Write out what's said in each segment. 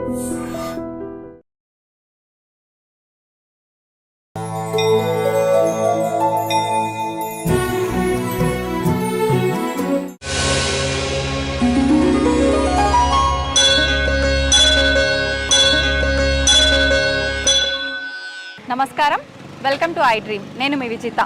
నమస్కారం, welcome to I dream. నేను మీ విజిత.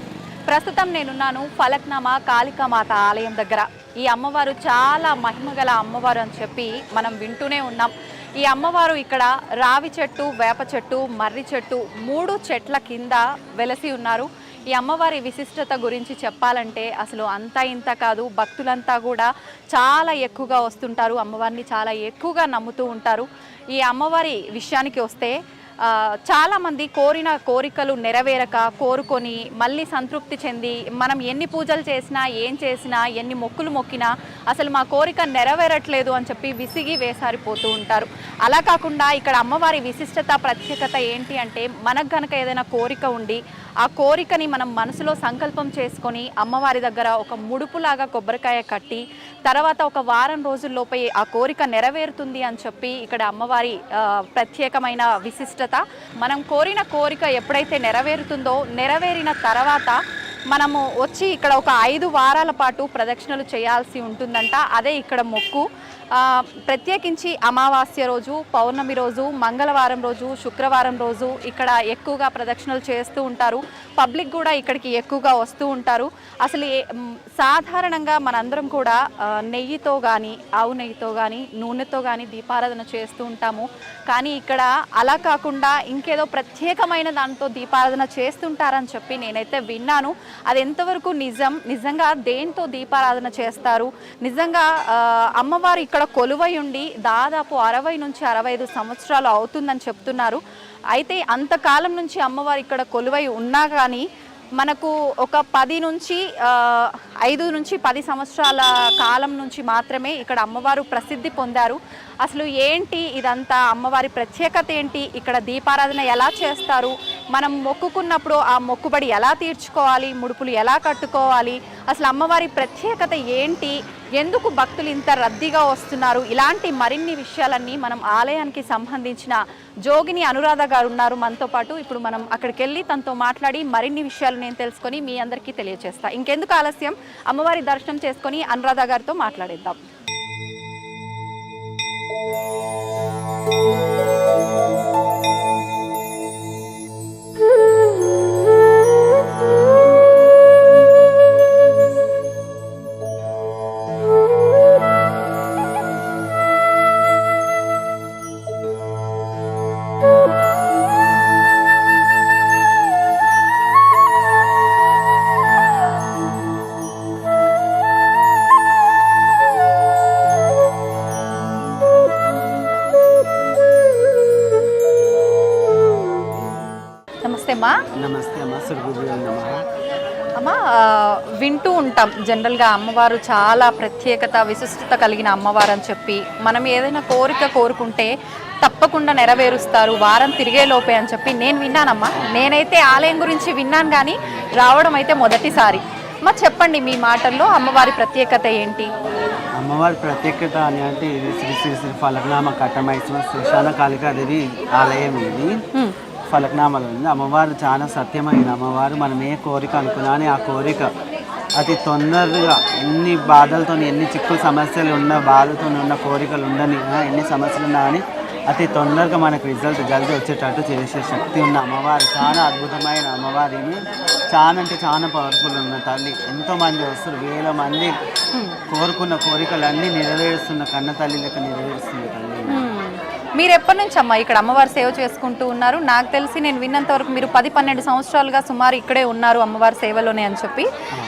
ప్రస్తుతం నేనున్నాను ఫలక్నామా కాళికామాత ఆలయం దగ్గర. ఈ అమ్మవారు చాలా మహిమగల అమ్మవారు అని చెప్పి మనం వింటూనే ఉన్నాం. ఈ అమ్మవారు ఇక్కడ రావి చెట్టు, వేప చెట్టు, మర్రి చెట్టు 3 చెట్ల కింద వెలసి ఉన్నారు. ఈ అమ్మవారి విశిష్టత గురించి చెప్పాలంటే అసలు అంతా ఇంత కాదు. భక్తులంతా కూడా చాలా ఎక్కువగా వస్తుంటారు, అమ్మవారిని చాలా ఎక్కువగా నమ్ముతూ ఉంటారు. ఈ అమ్మవారి విషయానికి వస్తే చాలామంది కోరిన కోరికలు నెరవేరక కోరుకొని మళ్ళీ సంతృప్తి చెంది మనం ఎన్ని పూజలు చేసినా ఏం చేసినా ఎన్ని మొక్కులు మొక్కినా అసలు మా కోరిక నెరవేరట్లేదు అని చెప్పి విసిగి వేసారిపోతూ ఉంటారు. అలా కాకుండా ఇక్కడ అమ్మవారి విశిష్టత ప్రత్యేకత ఏంటి అంటే మనకు గనక ఏదైనా కోరిక ఉండి ఆ కోరికని మనం మనసులో సంకల్పం చేసుకొని అమ్మవారి దగ్గర ఒక ముడుపులాగా కొబ్బరికాయ కట్టి తర్వాత ఒక వారం రోజుల్లోపే ఆ కోరిక నెరవేరుతుంది అని చెప్పి ఇక్కడ అమ్మవారి ప్రత్యేకమైన విశిష్టత. మనం కోరిన కోరిక ఎప్పుడైతే నెరవేరుతుందో నెరవేరిన తర్వాత మనము వచ్చి ఇక్కడ ఒక 5 వారాల పాటు ప్రదక్షిణలు చేయాల్సి ఉంటుందంట. అదే ఇక్కడ మొక్కు. ప్రత్యేకించి అమావాస్య రోజు, పౌర్ణమి రోజు, మంగళవారం రోజు, శుక్రవారం రోజు ఇక్కడ ఎక్కువగా ప్రదక్షిణలు చేస్తూ ఉంటారు. పబ్లిక్ కూడా ఇక్కడికి ఎక్కువగా వస్తూ ఉంటారు. అసలు సాధారణంగా మనందరం కూడా నెయ్యితో కానీ, ఆవు నెయ్యితో కానీ, నూనెతో కానీ దీపారాధన చేస్తూ ఉంటాము. కానీ ఇక్కడ అలా కాకుండా ఇంకేదో ప్రత్యేకమైన దాంతో దీపారాధన చేస్తుంటారని చెప్పి నేనైతే విన్నాను. అది ఎంతవరకు నిజంగా దేంతో దీపారాధన చేస్తారు, నిజంగా అమ్మవారు ఇక్కడ కొలువై ఉండి దాదాపు 60 నుంచి 65 సంవత్సరాలు అవుతుందని చెప్తున్నారు. అయితే అంతకాలం నుంచి అమ్మవారు ఇక్కడ కొలువై ఉన్నా కానీ మనకు ఒక 5 నుంచి 10 సంవత్సరాల కాలం నుంచి మాత్రమే ఇక్కడ అమ్మవారు ప్రసిద్ధి పొందారు. అసలు ఏంటి ఇదంతా, అమ్మవారి ప్రత్యేకత ఏంటి, ఇక్కడ దీపారాధన ఎలా చేస్తారు, మనం మొక్కుకున్నప్పుడు ఆ మొక్కుబడి ఎలా తీర్చుకోవాలి, ముడుపులు ఎలా కట్టుకోవాలి, అసలు అమ్మవారి ప్రత్యేకత ఏంటి, ఎందుకు భక్తులు ఇంత రద్దీగా వస్తున్నారు, ఇలాంటి మరిన్ని విషయాలన్నీ మనం ఆలయానికి సంబంధించిన జోగిని అనురాధ గారు ఉన్నారు మనతో పాటు. ఇప్పుడు మనం అక్కడికి వెళ్ళి తనతో మాట్లాడి మరిన్ని విషయాలు నేను తెలుసుకొని మీ అందరికీ తెలియజేస్తా. ఇంకెందుకు ఆలస్యం, అమ్మవారి దర్శనం చేసుకొని అనురాధ గారితో మాట్లాడేద్దాం. నమస్తే అమ్మా. అమ్మా, వింటూ ఉంటాం జనరల్గా అమ్మవారు చాలా ప్రత్యేకత విశిష్టత కలిగిన అమ్మవారు అని చెప్పి, మనం ఏదైనా కోరిక కోరుకుంటే తప్పకుండా నెరవేరుస్తారు వారం తిరిగే లోపే అని చెప్పి నేను విన్నానమ్మా. నేనైతే ఆలయం గురించి విన్నాను కానీ రావడం అయితే మొదటిసారి. అమ్మా చెప్పండి మీ మాటల్లో అమ్మవారి ప్రత్యేకత ఏంటి? అమ్మవారి ప్రత్యేకత అని అంటే ఇది శ్రీ శ్రీ శ్రీ ఫలక్నామా కట్టమైశ్వర శ్రీశాన కాళికాదేవి ఆలయం. ఇది ఫలక్నామాలో ఉంది. అమ్మవారు చాలా సత్యమైన అమ్మవారు. మనం ఏ కోరిక అనుకున్నా అని ఆ కోరిక అతి తొందరగా ఎన్ని బాధలతో, ఎన్ని చిక్కుల సమస్యలు ఉన్న బాధతో ఉన్న కోరికలు ఉండని, ఎన్ని సమస్యలు ఉన్నా అని అతి తొందరగా మనకు రిజల్ట్ జల్దీ వచ్చేటట్టు చేసే శక్తి ఉన్న అమ్మవారు. చాలా అద్భుతమైన అమ్మవారిని, చాలా అంటే చాలా పవర్ఫుల్ ఉన్న తల్లి. ఎంతోమంది వస్తారు, 1000 మంది కోరుకున్న కోరికలన్నీ నెరవేరుస్తున్న కన్న తల్లి లెక్క నెరవేరుస్తున్న తల్లి. మీరు ఎప్పటి నుంచి అమ్మా ఇక్కడ అమ్మవారి సేవ చేసుకుంటూ ఉన్నారు? నాకు తెలిసి నేను విన్నంత వరకు మీరు 10-12 సంవత్సరాలుగా సుమారు ఇక్కడే ఉన్నారు అమ్మవారి సేవలోనే అని చెప్పి.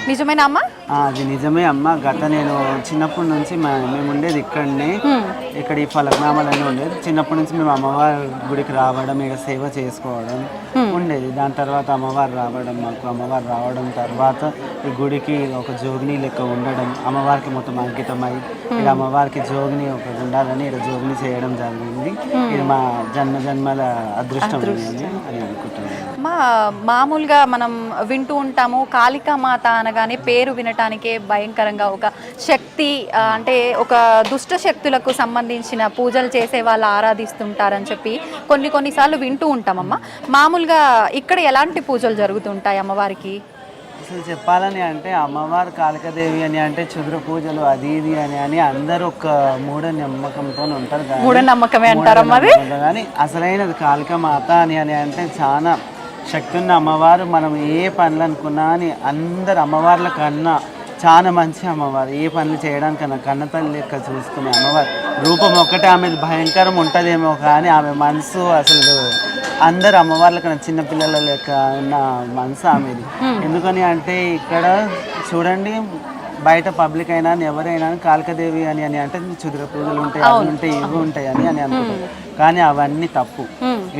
నిజమేనా అమ్మా? అది నిజమే అమ్మ. నేను చిన్నప్పటి నుంచి మేము ఉండేది ఇక్కడనే, ఇక్కడ ఈ ఫలక్నామాలన్నీ ఉండేది. చిన్నప్పటి నుంచి మేము అమ్మవారి గుడికి రావడం, ఇక్కడ సేవ చేసుకోవడం ఉండేది. దాని తర్వాత అమ్మవారు రావడం తర్వాత ఈ గుడికి ఒక జోగిని లెక్క ఉండడం, అమ్మవారికి మొత్తం అంకితమై ఇక్కడ అమ్మవారికి జోగిని ఒకటి ఉండాలని ఇక్కడ జోగిని చేయడం జరిగింది. ఇది మా జన్మల అదృష్టం అని అనుకుంటున్నాను. ఉంటుంది. మామూలుగా మనం వింటూ ఉంటాము కాళికామాత అనగానే పేరు వినటానికే భయంకరంగా ఒక శక్తి, అంటే ఒక దుష్ట శక్తులకు సంబంధించిన పూజలు చేసే వాళ్ళు ఆరాధిస్తుంటారని చెప్పి కొన్నిసార్లు వింటూ ఉంటామమ్మా. మామూలుగా ఇక్కడ ఎలాంటి పూజలు జరుగుతుంటాయి అమ్మవారికి? అసలు చెప్పాలని అంటే అమ్మవారు కాళికాదేవి అని అంటే క్షుద్ర పూజలు అది ఇది అని అందరూ ఒక మూఢనమ్మకంతో ఉంటారు. మూఢనమ్మకమే అంటారమ్మా అది. కానీ అసలైనది కాళికామాత అని అంటే చాలా శక్తి ఉన్న అమ్మవారు. మనం ఏ పనులు అనుకున్నా అని అందరు అమ్మవార్ల కన్నా చాలా మంచి అమ్మవారు. ఏ పనులు చేయడానికన్నా కన్నతల్లి లెక్క చూసుకునే అమ్మవారు. రూపం ఒక్కటే ఆమె భయంకరం ఉంటుందేమో కానీ ఆమె మనసు అసలు అందరు అమ్మవార్ల కన్నా చిన్నపిల్లల లెక్క ఉన్న మనసు ఆమెది. ఎందుకని అంటే ఇక్కడ చూడండి, బయట పబ్లిక్ అయినా ఎవరైనా కాళికాదేవి అని అంటే క్షుద్ర పూజలు ఉంటాయి, అవి ఉంటాయి, ఇవి ఉంటాయి అని అనుకుంటారు. కానీ అవన్నీ తప్పు.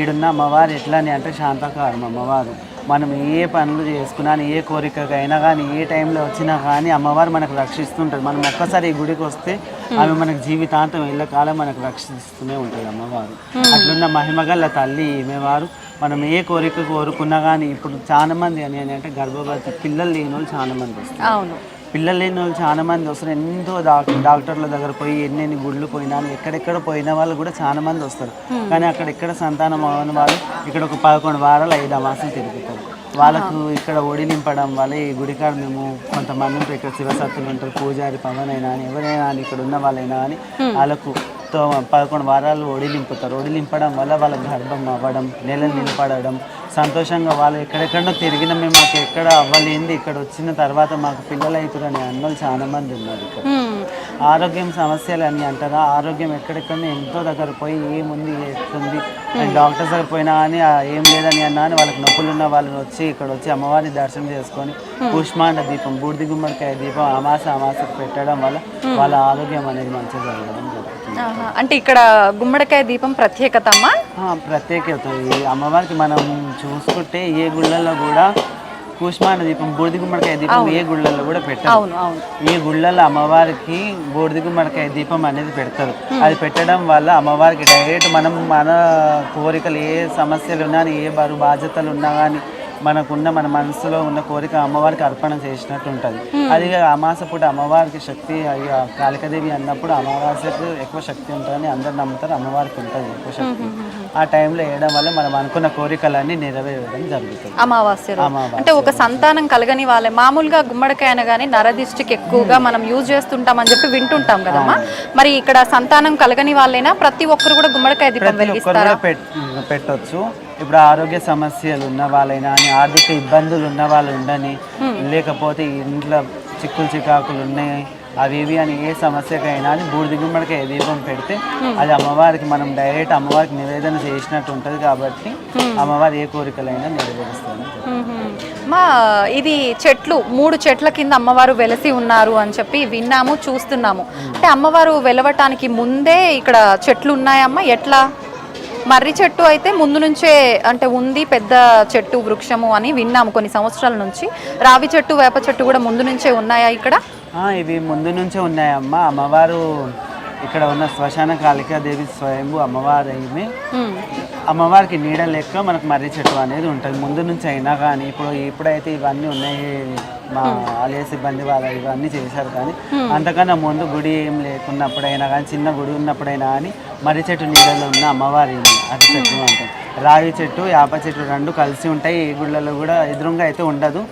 ఈడున్న అమ్మవారు ఎట్లా అని అంటే శాంతకారం అమ్మవారు. మనం ఏ పనులు చేసుకున్నా, ఏ కోరికకైనా కానీ, ఏ టైంలో వచ్చినా కానీ అమ్మవారు మనకు రక్షిస్తుంటుంది. మనం ఒక్కసారి ఈ గుడికి వస్తే ఆమె మనకు జీవితాంతం ఎల్లకాలం మనకు రక్షిస్తూనే ఉంటుంది అమ్మవారు. అట్లున్న మహిమగల తల్లి ఈమెవారు. మనం ఏ కోరిక కోరుకున్నా కానీ ఇప్పుడు చాలా మంది అని అంటే గర్భవతి పిల్లలు లేని వాళ్ళు చాలా మంది వస్తారు. పిల్లలు లేని వాళ్ళు చాలా మంది వస్తారు. ఎంతో డాక్టర్ల దగ్గర పోయి ఎన్నెన్ని గుళ్ళు పోయినా, ఎక్కడెక్కడ పోయిన వాళ్ళు కూడా చాలా మంది వస్తారు. కానీ అక్కడ సంతానం అవని వాళ్ళు ఇక్కడ ఒక 11 వారాలు 5 అమాసాలు తిరుగుతారు. వాళ్ళకు ఇక్కడ ఒడిలింపడం వల్ల ఈ గుడికాడ మేము కొంతమంది ఉంటారు, ఇక్కడ శివసత్తులు ఉంటారు, పూజారి పవన్ అయినా అని ఎవరైనా అని ఇక్కడ ఉన్న వాళ్ళైనా అని వాళ్ళకు 11 వారాలు ఒడిలింపుతారు. ఒడిలింపడం వల్ల వాళ్ళ గర్భం అవ్వడం, నెలలు నిలబడడం, సంతోషంగా వాళ్ళు ఎక్కడెక్కడో తిరిగిన మేము మాకు ఎక్కడ అవ్వలేంది, ఇక్కడ వచ్చిన తర్వాత మాకు పిల్లలు అవుతారని అన్నోళ్ళు చాలా మంది ఉన్నారు. ఇక్కడ ఆరోగ్యం సమస్యలు అని అంటారా, ఆరోగ్యం ఎక్కడెక్కడో ఎంతో దగ్గర పోయి ఏముంది ఎట్లుంది డాక్టర్స్ దగ్గర పోయినా కానీ ఏం లేదని అన్నా అని వాళ్ళకి నొప్పులు ఉన్న వాళ్ళని వచ్చి ఇక్కడ వచ్చి అమ్మవారిని దర్శనం చేసుకొని కూష్మాండ దీపం, బూడిద గుమ్మడికాయ దీపం అమాసకు పెట్టడం వల్ల వాళ్ళ ఆరోగ్యం అనేది మంచిగా జరగడం జరుగుతుంది. అంటే ఇక్కడ గుమ్మడికాయ దీపం ప్రత్యేకత అమ్మా? ప్రత్యేకత. ఈ అమ్మవారికి మనం చూసుకుంటే ఏ గుళ్ళల్లో కూడా కూష్మాండ దీపం, బూడిద గుమ్మడికాయ దీపం ఏ గుళ్ళల్లో కూడా పెట్టారు. ఈ గుళ్ళల్లో అమ్మవారికి బూడిద గుమ్మడికాయ దీపం అనేది పెడతారు. అది పెట్టడం వల్ల అమ్మవారికి డైరెక్ట్ మనం మన కోరికలు ఏ సమస్యలు ఉన్నా, ఏ బరువు బాధ్యతలు ఉన్నా కానీ మనకున్న మన మనసులో ఉన్న కోరిక అమ్మవారికి అర్పణ చేసినట్టు ఉంటుంది. అది అమాస పూట అమ్మవారికి శక్తి, కాళికాదేవి అన్నప్పుడు అమావాస్యకు ఎక్కువ శక్తి ఉంటుందని అందరు నమ్ముతారు. అమ్మవారికి ఉంటుంది ఎక్కువ శక్తి. ఆ టైంలో వేయడం వల్ల మనం అనుకున్న కోరికలన్నీ నెరవేరడం జరుగుతుంది. అమావాస్య అంటే ఒక సంతానం కలగని వాళ్ళే మామూలుగా గుమ్మడికాయ అనగానే నరదిష్టికి ఎక్కువగా మనం యూజ్ చేస్తుంటాం అని చెప్పి వింటుంటాం కదమ్మా. మరి ఇక్కడ సంతానం కలగని వాళ్ళైనా ప్రతి ఒక్కరు కూడా గుమ్మడికాయ దీపం వెలిగిస్తారా? పెట్టొచ్చు. ఇప్పుడు ఆరోగ్య సమస్యలు ఉన్న వాళ్ళైనా అని, ఆర్థిక ఇబ్బందులు ఉన్న వాళ్ళు ఉండని, లేకపోతే ఇంట్లో చిక్కులు చికాకులు ఉన్నాయి అవి అని ఏ సమస్యకైనా అని బూడిద గుమ్మడికాయ దీపం పెడితే అది అమ్మవారికి మనం డైరెక్ట్ అమ్మవారికి నివేదన చేసినట్టు ఉంటుంది. కాబట్టి అమ్మవారు ఏ కోరికలైనా నెరవేరుస్తారు. ఇది చెట్లు 3 చెట్ల కింద అమ్మవారు వెలసి ఉన్నారు అని చెప్పి విన్నాము, చూస్తున్నాము. అంటే అమ్మవారు వెలవటానికి ముందే ఇక్కడ చెట్లు ఉన్నాయమ్మా? ఎట్లా? మర్రి చెట్టు అయితే ముందు నుంచే అంటే ఉంది, పెద్ద చెట్టు వృక్షము అని విన్నాము కొన్ని సంవత్సరాల నుంచి. రావి చెట్టు, వేప చెట్టు కూడా ముందు నుంచే ఉన్నాయా ఇక్కడ? ఇవి ముందు నుంచే ఉన్నాయమ్మా. అమ్మవారు ఇక్కడ ఉన్న శ్మశాన కాళికాదేవి స్వయంభూ అమ్మవారు అయ్యి అమ్మవారికి నీడ లెక్క మనకు మర్రి చెట్టు అనేది ఉంటుంది ముందు నుంచి అయినా. కానీ ఇప్పుడైతే ఇవన్నీ ఉన్నాయి, మా ఆలయ సిబ్బంది వాళ్ళు ఇవన్నీ చేశారు. కానీ అంతకన్నా ముందు గుడి ఏం లేకున్నప్పుడైనా కానీ, చిన్న గుడి ఉన్నప్పుడైనా కానీ మర్రి చెట్టు నీడలో ఉన్న అమ్మవారి అరటి చెట్టు అంటాం. రావి చెట్టు, యాప చెట్టు 2 కలిసి ఉంటాయి. ఈ గుళ్ళలో కూడా ఎదురుగా అయితే ఉండదు.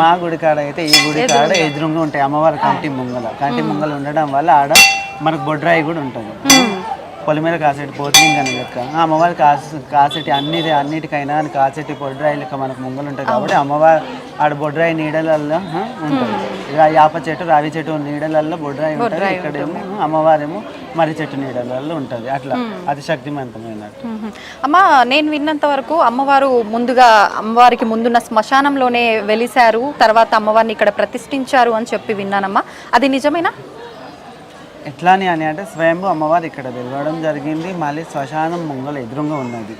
మా గుడి కాడ అయితే ఈ గుడి కాడ ఎదురుగా ఉంటాయి అమ్మవారి కంటి ముంగలు ఉండడం వల్ల ఆడ మనకు బొడ్రాయి కూడా ఉంటుంది. పొలిమేర కాసేటి పోతిలింగని లెక్క అమ్మవారి కాసేటి అన్నిటికైనా కాసేటి బొడ్రాయి లెక్క మనకు ముంగలు ఉంటాయి. కాబట్టి అమ్మవారి ఆడ బొడ్రాయి నీడలల్లో ఉంటుంది. యాప చెట్టు, రావి చెట్టు నీడలల్లో బొడ్రాయి ఉంటుంది. ఇక్కడేమో అమ్మవారేమో మర్రి చెట్టు నీడలలో ఉంటుంది. అట్లా అది శక్తివంతమైనట్టు. అమ్మ, నేను విన్నంత వరకు అమ్మవారికి ముందున్న శ్మశానంలోనే వెలిశారు, తర్వాత అమ్మవారిని ఇక్కడ ప్రతిష్ఠించారు అని చెప్పి విన్నానమ్మా. అది నిజమేనా? ఎట్లా అని అంటే స్వయంభూ అమ్మవారు ఇక్కడ వెలవడం జరిగింది. మళ్ళీ శ్మశానం ముంగలు ఎదురుగా ఉన్నది.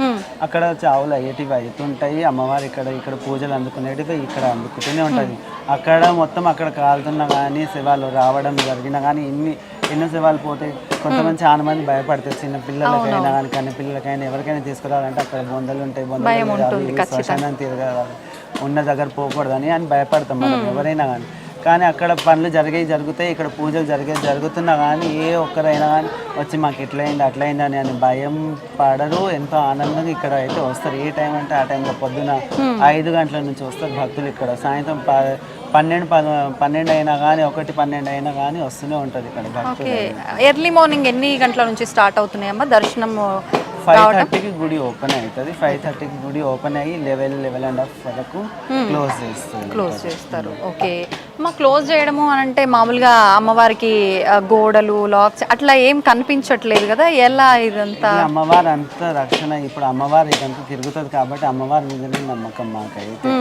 అక్కడ చావులు అయ్యేటివి అవుతుంటాయి. అమ్మవారు ఇక్కడ పూజలు అందుకునేటివి ఇక్కడ అందుకుంటూనే ఉంటుంది. అక్కడ మొత్తం అక్కడ కాలుతున్నా కానీ, శివాలు రావడం జరిగినా కానీ ఎన్నో సేవలు పోతాయి. కొంతమంది చాలా మంది భయపడతారు, చిన్న పిల్లలకైనా కానీ కన్న పిల్లలకైనా ఎవరికైనా తీసుకురావాలంటే అక్కడ బొందలు ఉంటాయి, బొందలు శ్మశానం తిరగాలి, ఉన్న దగ్గర పోకూడదని అని భయపడతాం మనం ఎవరైనా కానీ. కానీ అక్కడ పనులు జరుగుతాయి, ఇక్కడ పూజలు జరుగుతున్నా కానీ ఏ ఒక్కరైనా కానీ వచ్చి మాకు ఇట్లయింది అట్లయింది అని భయం పడరు. ఎంతో ఆనందంగా ఇక్కడ అయితే వస్తారు. ఏ టైం అంటే ఆ టైంలో పొద్దున 5 గంటల నుంచి వస్తారు భక్తులు. ఇక్కడ సాయంత్రం 12 అయినా కానీ 1-12 అయినా కానీ వస్తూనే ఉంటుంది ఇక్కడ భక్తులు. ఎర్లీ మార్నింగ్ ఎన్ని గంటల నుంచి స్టార్ట్ అవుతున్నాయమ్మా దర్శనం? 5:30కి గుడి ఓపెన్ అవుతుంది. 5:30కి గుడి ఓపెన్ అయ్యి 11:30 వరకు క్లోజ్ చేస్తారు. ఓకే అమ్మ, క్లోజ్ చేయడము అని అంటే మామూలుగా అమ్మవారికి గోడలు లాక్స్ అట్లా ఏం కనిపించట్లేదు కదా, ఎలా ఇదంతా? అమ్మవారు అంతా రక్షణ. ఇప్పుడు అమ్మవారు ఇదంతా తిరుగుతుంది కాబట్టి అమ్మవారి మీదనే నమ్మకం మాకైతే.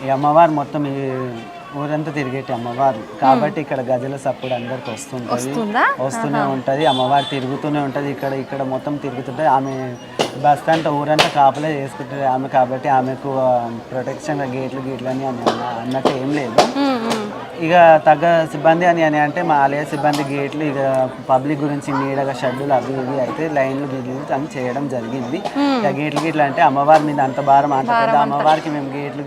ఈ అమ్మవారు మొత్తం ఈ ఊరంతా తిరిగేటి అమ్మవారు కాబట్టి ఇక్కడ గజల సప్పుడు అందరికి వస్తూనే ఉంటది. అమ్మవారు తిరుగుతూనే ఉంటది. ఇక్కడ మొత్తం తిరుగుతుంటది. ఆమె బస్ అంతా ఊరంతా కాపలే చేసుకుంటుంది ఆమె కాబట్టి ఆమెకు ప్రొటెక్షన్ గేట్లు అని అన్నట్టు ఏం లేదు. ఇక తగ్గ సిబ్బంది అని అంటే మా ఆలయ సిబ్బంది గేట్లు ఇక పబ్లిక్ గురించి నీడగా షెడ్యూల్ అవి ఇవి అయితే లైన్లు గిడ్లు అని చేయడం జరిగింది. ఇక గేట్లు అంటే అమ్మవారి మీద అంత భారం అంత పెద్ద అమ్మవారికి మేము గేట్లు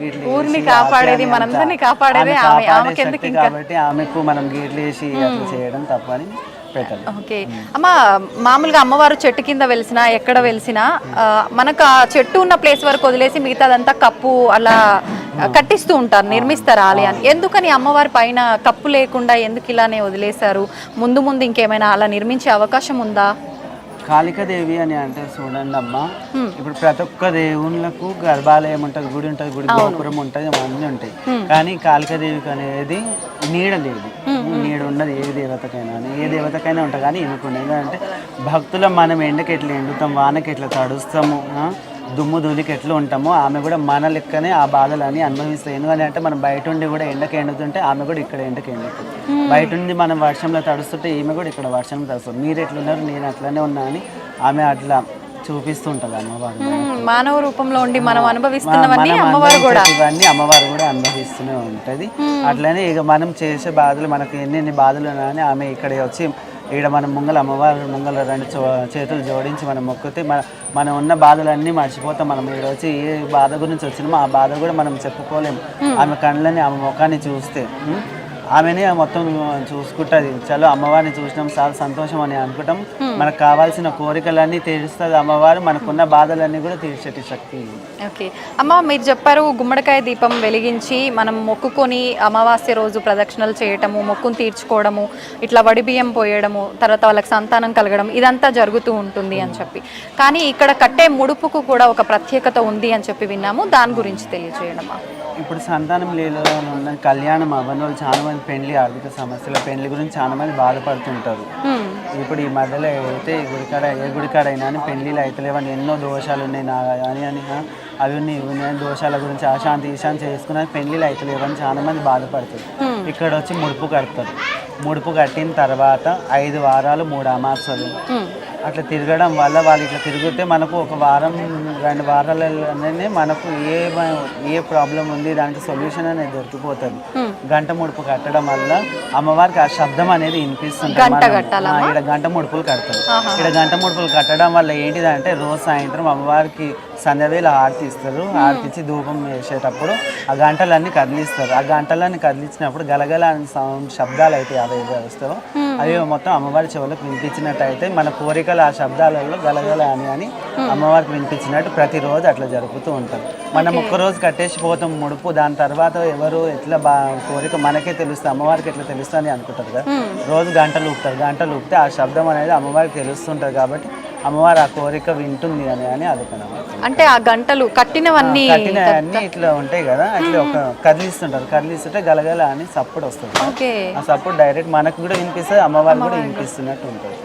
శక్తి కాబట్టి ఆమెకు మనం గేట్లు వేసి అట్లా చేయడం తప్పని పెట్టాలి. ఓకే అమ్మ, మామూలుగా అమ్మవారు చెట్టు కింద వెలిసినా ఎక్కడ వెలిసినా మనకు ఆ చెట్టు ఉన్న ప్లేస్ వరకు వదిలేసి మిగతాదంతా కప్పు అలా కట్టిస్తూ ఉంటారు, నిర్మిస్తారు ఆలయాన్ని. ఎందుకని అమ్మవారి పైన కప్పు లేకుండా ఎందుకు ఇలానే వదిలేశారు? ముందు ఇంకేమైనా అలా నిర్మించే అవకాశం ఉందా? కాళికాదేవి అని అంటే చూడండి అమ్మ, ఇప్పుడు ప్రతి ఒక్క దేవుళ్ళకు గర్భాలయం ఉంటుంది, గుడి ఉంటుంది, గుడి గోపురం ఉంటుంది, అన్నీ ఉంటాయి. కానీ కాళికాదేవికి అనేది నీడ లేదు. నీడ ఉన్నది ఏ దేవతకైనా ఉంటుంది. కానీ ఈమెకు అంటే భక్తుల మనం ఎండకి ఎట్లా ఎండుతాం, వానకి ఎట్లా తడుస్తాము, దుమ్ము ధూళికి ఎట్లా ఉంటామో ఆమె కూడా మన లెక్కనే ఆ బాధలని అనుభవిస్తాయి. ఎందుకంటే అంటే మనం బయట ఉండి కూడా ఎండకి ఎండుతుంటే ఆమె కూడా ఇక్కడ ఎండకి ఎండుతుంది. బయట ఉండి మనం వర్షంలో తడుస్తుంటే ఈమె కూడా ఇక్కడ వర్షంలో తడుస్తుంది. మీరు ఎట్లున్నారు నేను అట్లనే ఉన్నా అని ఆమె అట్లా చూపిస్తుంటది అమ్మవారు. మానవ రూపంలో ఉండి మనం అనుభవిస్తున్నవన్నీ అమ్మవారు కూడా అనుభవిస్తూనే ఉంటది. అట్లనే ఇక మనం చేసే బాధలు మనకు ఎన్ని బాధలు ఉన్నాయని ఆమె ఇక్కడ వచ్చి ఈడ మనం అమ్మవారు ముంగల 2 చేతులు జోడించి మనం మొక్కితే మనం ఉన్న బాధలన్నీ మర్చిపోతాం. మనం ఇక్కడ వచ్చి ఏ బాధ గురించి వచ్చినామో ఆ బాధ కూడా మనం చెప్పుకోలేము. ఆమె కళ్ళని ఆమె ముఖాన్ని చూస్తే ఆమెనే మొత్తం చూసుకుంటుంది. చలో అమ్మవారిని చూసినాం చాలా సంతోషం అని అనుకుంటాం. మనకు కావాల్సిన కోరికలన్నీ తీరుస్తుంది అమ్మవారు. మనకున్న బాధలన్నీ కూడా తీర్చేటి శక్తి. ఓకే అమ్మ, మీరు చెప్పారు గుమ్మడికాయ దీపం వెలిగించి మనం మొక్కుకొని అమావాస్య రోజు ప్రదక్షిణలు చేయటము, మొక్కును తీర్చుకోవడము, ఇట్లా వడి బియ్యం పోయడము, తర్వాత వాళ్ళకి సంతానం కలగడం ఇదంతా జరుగుతూ ఉంటుంది అని చెప్పి. కానీ ఇక్కడ కట్టే ముడుపుకు కూడా ఒక ప్రత్యేకత ఉంది అని చెప్పి విన్నాము. దాని గురించి తెలియజేయడమా? ఇప్పుడు సంతానం లేని ఉన్న కళ్యాణం అవ్వని వాళ్ళు చాలా మంది ఆర్థిక సమస్యల పెళ్లి గురించి చాలా మంది బాధపడుతుంటారు. ఇప్పుడు ఈ మధ్యలో అయితే ఏ గుడికాడైనా అని పెళ్లిలు అయితలేవని ఎన్నో దోషాలు ఉన్నాయి అని అవి ఉన్నాయి దోషాల గురించి అశాంతి చేసుకుని పెళ్లిలు అయితలేవని చాలా మంది బాధపడతారు. ఇక్కడ వచ్చి ముడుపు కడతారు. ముడుపు కట్టిన తర్వాత 5 వారాలు 3 అమావాస్యలు అట్లా తిరగడం వల్ల వాళ్ళు ఇట్లా తిరిగితే మనకు 1 వారం 2 వారాలనే మనకు ఏ ప్రాబ్లం ఉంది దానికి సొల్యూషన్ అనేది దొరికిపోతుంది. గంట ముడుపు కట్టడం వల్ల అమ్మవారికి ఆ శబ్దం అనేది వినిపిస్తుంది. ఇక్కడ గంట ముడుపులు కడతారు. ఇక్కడ గంట ముడుపులు కట్టడం వల్ల ఏంటిదంటే రోజు సాయంత్రం అమ్మవారికి సంధ్యవేళ హారతి ఇస్తారు. హారతి ఇచ్చి ధూపం వేసేటప్పుడు ఆ గంటలన్నీ కదిలిస్తారు. ఆ గంటలన్నీ కదిలించినప్పుడు గలగల శబ్దాలు అయితే అవి వస్తాయో అవి మొత్తం అమ్మవారి చెవులకు వినిపించినట్టయితే మన కోరికలు ఆ శబ్దాలలో గలగల అని అమ్మవారికి వినిపించినట్టు ప్రతిరోజు అట్లా జరుపుతూ ఉంటాం. మనం ఒక్కరోజు కట్టేసి పోతాం ముడుపు. దాని తర్వాత ఎవరు ఎట్లా కోరిక మనకే తెలుస్తుంది, అమ్మవారికి ఎట్లా తెలుస్తుంది అని అనుకుంటారు కదా. రోజు గంటలు ఊపితే ఆ శబ్దం అనేది అమ్మవారికి తెలుస్తుంటుంది కాబట్టి అమ్మవారు ఆ కోరిక వింటుంది అని అనుకున్నాం. అంటే ఆ గంటలు కట్టినవన్నీ ఇట్లా ఉంటాయి కదా, అట్లా ఒక కదిలిస్తుంటే గలగల అని సప్పుడు వస్తుంది. ఆ సప్పుడు డైరెక్ట్ మనకు కూడా వినిపిస్తుంది, అమ్మవారికి కూడా వినిపిస్తున్నట్టు ఉంటుంది.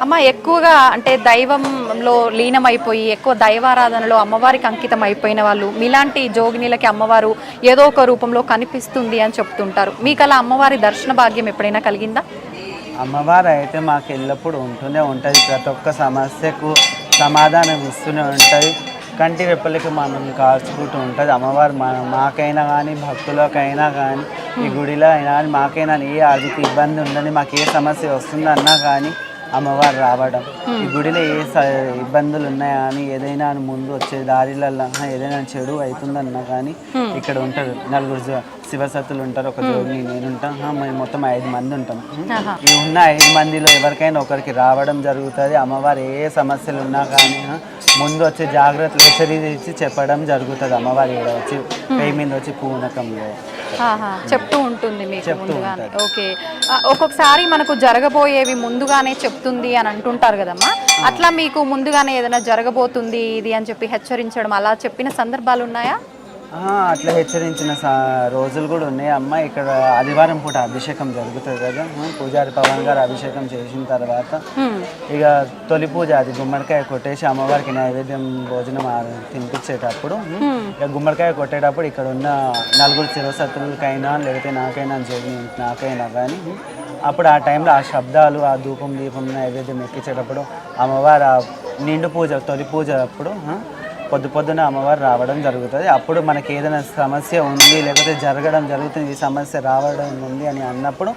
అమ్మ, ఎక్కువగా అంటే దైవంలో లీనమైపోయి ఎక్కువ దైవారాధనలో అమ్మవారికి అంకితం అయిపోయిన వాళ్ళు మీలాంటి జోగినీలకి అమ్మవారు ఏదో ఒక రూపంలో కనిపిస్తుంది అని చెప్తుంటారు. మీకు అలా అమ్మవారి దర్శన భాగ్యం ఎప్పుడైనా కలిగిందా? అమ్మవారు అయితే మాకు ఎల్లప్పుడూ ఉంటూనే ఉంటుంది. ప్రతి ఒక్క సమస్యకు సమాధానం ఇస్తూనే ఉంటుంది. కంటి రెప్పలకి మనం కాల్చుకుంటూ ఉంటుంది అమ్మవారు. మాకైనా కానీ భక్తులకైనా కానీ ఈ గుడిలో అయినా కానీ మాకైనా ఏ ఆర్థిక ఇబ్బంది ఉందని మాకు ఏ సమస్య వస్తుందన్నా కానీ అమ్మవారు రావడం, ఈ గుడిలో ఏ ఇబ్బందులు ఉన్నాయా అని ఏదైనా ముందు వచ్చే దారిలలో ఏదైనా చెడు అవుతుందన్నా కానీ ఇక్కడ ఉంటారు నలుగురు శివసత్తులు ఉంటారు, ఒక జోడిని నేను ఉంటాను, మేము మొత్తం 5 మంది ఉంటాం. ఈ ఉన్న 5 మందిలో ఎవరికైనా ఒకరికి రావడం జరుగుతుంది. అమ్మవారు ఏ సమస్యలు ఉన్నా కానీ ముందు వచ్చే జాగ్రత్తలు హెచ్చరించి చెప్పడం జరుగుతుంది. అమ్మవారు ఇక్కడ వచ్చి పై మీద వచ్చి పూనకంలో చెప్తూ ఉంటుంది మీకు ముందుగానే. ఓకే, ఒక్కొక్కసారి మనకు జరగబోయేవి ముందుగానే చెప్తుంది అని అంటుంటారు కదమ్మా, అట్లా మీకు ముందుగానే ఏదైనా జరగబోతుంది ఇది అని చెప్పి హెచ్చరించడం అలా చెప్పిన సందర్భాలు ఉన్నాయా? అట్లా హెచ్చరించిన రోజులు కూడా ఉన్నాయి అమ్మ. ఇక్కడ ఆదివారం పూట అభిషేకం జరుగుతుంది కదా, పూజారి పవన్ గారు అభిషేకం చేసిన తర్వాత ఇక తొలి పూజ అది గుమ్మడికాయ కొట్టేసి అమ్మవారికి నైవేద్యం భోజనం తినిపించేటప్పుడు ఇక గుమ్మడికాయ కొట్టేటప్పుడు ఇక్కడ ఉన్న నలుగురు శివసత్తులకైనా లేకపోతే నాకైనా కానీ అప్పుడు ఆ టైంలో ఆ శబ్దాలు ఆ ధూపం దీపం నైవేద్యం ఎక్కించేటప్పుడు అమ్మవారు ఆ నిండు పూజ తొలి పూజ అప్పుడు పొద్దున అమ్మవారు రావడం జరుగుతుంది. అప్పుడు మనకి ఏదైనా సమస్య ఉంది లేకపోతే జరగడం జరుగుతుంది, ఈ సమస్య రావడం ఉంది అని అన్నప్పుడు